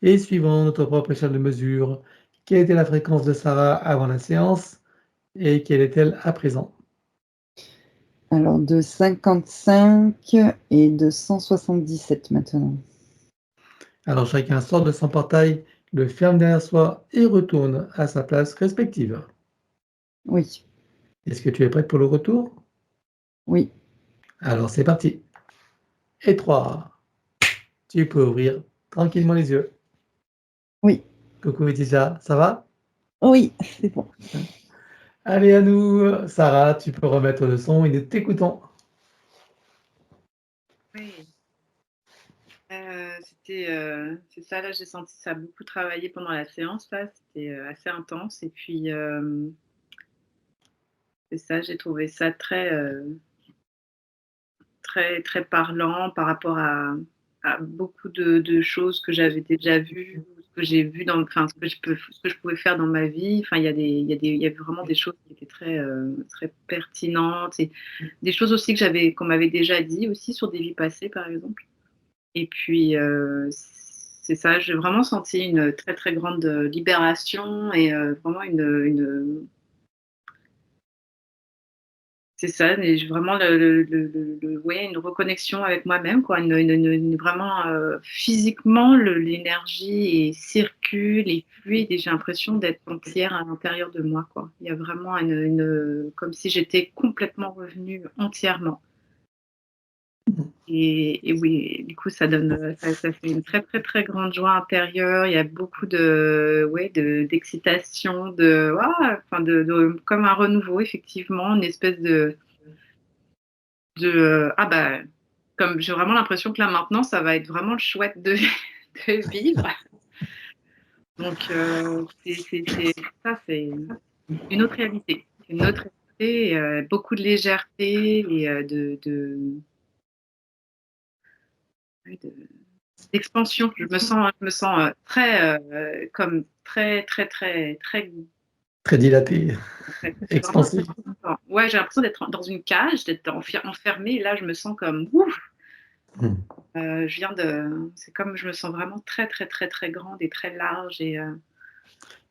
Et suivant notre propre échelle de mesure, quelle était la fréquence de Sarah avant la séance et quelle est-elle à présent? Alors de 55 et de 177 maintenant. Alors chacun sort de son portail, le ferme derrière soi et retourne à sa place respective. Oui. Est-ce que tu es prête pour le retour? Oui. Alors c'est parti. Et 3. Tu peux ouvrir tranquillement les yeux. Oui. Coucou Laetitia, ça va? Oui, c'est bon. Allez à nous, Sarah, tu peux remettre le son et nous t'écoutons. Oui. C'est ça, là, j'ai senti ça beaucoup travailler pendant la séance, là, c'était, assez intense et puis, c'est ça, j'ai trouvé ça très, très parlant par rapport à beaucoup de choses que j'avais déjà vues, ou ce que j'ai vu ce que je pouvais faire dans ma vie. Enfin, il y avait vraiment des choses qui étaient très pertinentes et des choses aussi qu'on m'avait déjà dit aussi sur des vies passées, par exemple. Et puis, c'est ça, j'ai vraiment senti une très, très grande, libération et vraiment c'est ça, et j'ai vraiment ouais, une reconnexion avec moi-même, quoi, vraiment, physiquement, l'énergie circule et fluide et j'ai l'impression d'être entière à l'intérieur de moi, quoi. Il y a vraiment comme si j'étais complètement revenue entièrement. Et oui, du coup, ça fait une très, très, très grande joie intérieure. Il y a beaucoup ouais, d'excitation, enfin comme un renouveau, effectivement, une espèce ah bah, comme j'ai vraiment l'impression que là, maintenant, ça va être vraiment chouette de, de vivre. Donc, c'est une autre réalité. C'est une autre réalité, beaucoup de légèreté et ouais, d'expansion. Je me sens très, comme très, très, très, très, Très dilaté, j'ai vraiment expansif. ouais, j'ai l'impression d'être dans une cage, d'être enfermée. Et là, je me sens comme ouf. Hmm. C'est comme je me sens vraiment très, très, très, très grande et très large et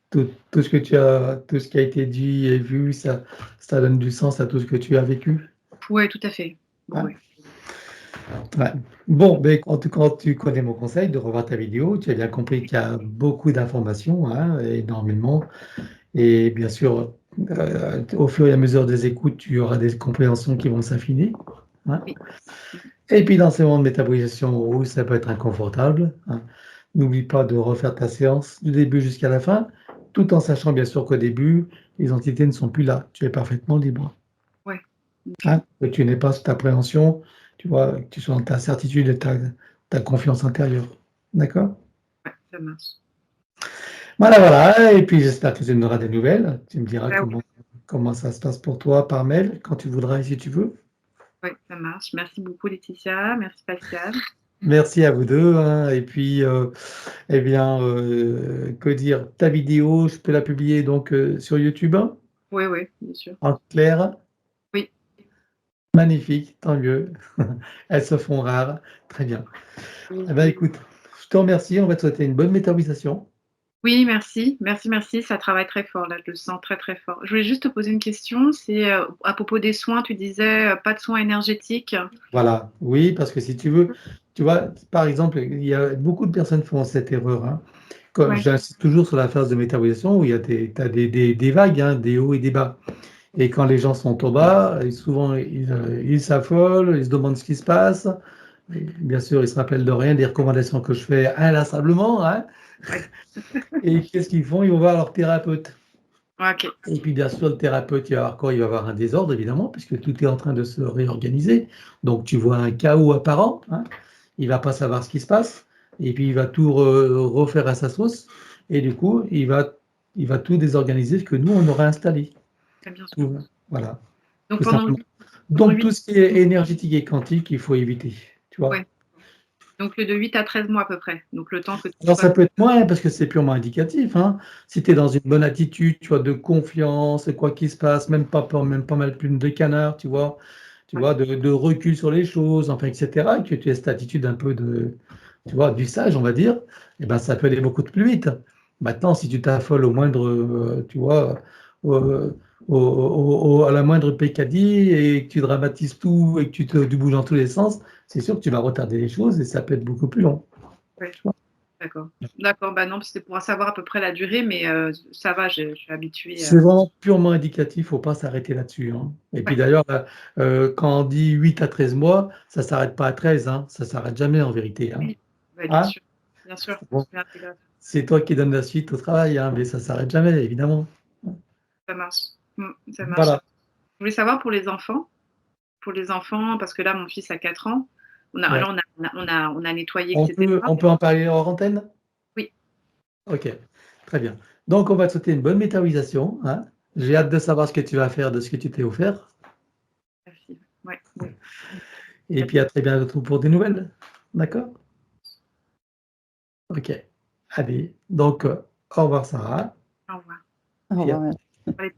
Tout ce tout ce qui a été dit et vu, ça donne du sens à tout ce que tu as vécu. ouais, tout à fait. Hein? Ouais. Ouais. Bon, mais en tout cas, tu connais mon conseil de revoir ta vidéo. Tu as bien compris qu'il y a beaucoup d'informations, hein, énormément. Et bien sûr, au fur et à mesure des écoutes, tu auras des compréhensions qui vont s'affiner, hein. Oui. Et puis, dans ces moments de métabolisation où ça peut être inconfortable, hein, n'oublie pas de refaire ta séance du début jusqu'à la fin, tout en sachant bien sûr qu'au début, les entités ne sont plus là. Tu es parfaitement libre. Ouais. Ok. Hein, que tu n'aies pas cette appréhension, tu vois, que tu sois dans ta certitude et ta confiance intérieure. D'accord? Ouais, ça marche. Voilà, voilà. Et puis j'espère que tu me donneras des nouvelles. Tu me diras Ah oui, comment ça se passe pour toi par mail, quand tu voudras et si tu veux. ouais, ça marche. Merci beaucoup, Laetitia. Merci, Pascal. Merci à vous deux, hein. Et puis, eh bien, que dire? Ta vidéo, je peux la publier donc sur YouTube, hein, Oui, oui, bien sûr. en clair. Oui. Magnifique, tant mieux. Elles se font rares. Très bien. Oui, Eh ben, écoute, je te remercie. On va te souhaiter une bonne métabolisation. oui, merci. Merci, merci. Ça travaille très fort, là. Je le sens très, très fort. Je voulais juste te poser une question. C'est à propos des soins, tu disais pas de soins énergétiques. Voilà, oui, parce que si tu veux, tu vois, par exemple, il y a beaucoup de personnes qui font cette erreur, hein. Comme Ouais, j'insiste toujours sur la phase de métabolisation où il y a t'as des vagues, hein, des hauts et des bas. Et quand les gens sont au bas, souvent ils s'affolent, ils se demandent ce qui se passe. Et bien sûr, ils se rappellent de rien, des recommandations que je fais inlassablement, hein. ouais. Et qu'est-ce qu'ils font? Ils vont voir leur thérapeute. Ok. Et puis bien sûr, le thérapeute, il va avoir quoi? Il va avoir un désordre, évidemment, puisque tout est en train de se réorganiser. Donc tu vois un chaos apparent, hein. Il ne va pas savoir ce qui se passe, et puis il va tout refaire à sa sauce, et du coup, il va tout désorganiser ce que nous, on aurait installé. Très bien sûr. Tout, voilà, Donc tout pendant, simplement. pendant Donc 8, tout ce qui est énergétique et quantique, il faut éviter, tu vois. ouais. Donc de 8 à 13 mois à peu près. Donc le temps que tu Alors sois. ça peut être moins, parce que c'est purement indicatif, hein. Si tu es dans une bonne attitude, tu vois, de confiance, quoi qu'il se passe, même pas mal plume de canard, tu Ouais. vois, de recul sur les choses, enfin, etc., et que tu aies cette attitude un peu de, tu vois, du sage, on va dire, eh ben, ça peut aller beaucoup plus vite. Maintenant, si tu t'affoles au moindre, tu vois, au- à la moindre peccadille et que tu dramatises tout et que tu bouges dans tous les sens, c'est sûr que tu vas retarder les choses et ça peut être beaucoup plus long. Ouais. Tu vois. D'accord. D'accord. Bah non, c'était pour savoir à peu près la durée, mais ça va, je suis habituée. C'est vraiment purement indicatif, il ne faut pas s'arrêter là-dessus, hein. Et puis Ouais. d'ailleurs, quand on dit 8 à 13 mois, ça ne s'arrête pas à 13, hein. Ça ne s'arrête jamais en vérité, hein. Oui. Ouais, bien Hein? sûr. Bien sûr. Bon, Merci, grave. c'est toi qui donnes la suite au travail, hein, mais ça ne s'arrête jamais, évidemment. Ça marche. Ça marche. Voilà. Je voulais savoir pour les enfants, parce que là, mon fils a 4 ans. Ouais. Là, on a nettoyé, etc. On peut en parler hors antenne? Oui. Ok, très bien. Donc, on va te souhaiter une bonne métabolisation, hein. J'ai hâte de savoir ce que tu vas faire de ce que tu t'es offert. Merci. Ouais. Ouais. Et puis à très bientôt pour des nouvelles. D'accord? Ok. Allez, donc, au revoir Sarah. Au revoir. Au Puis à revoir. Allez,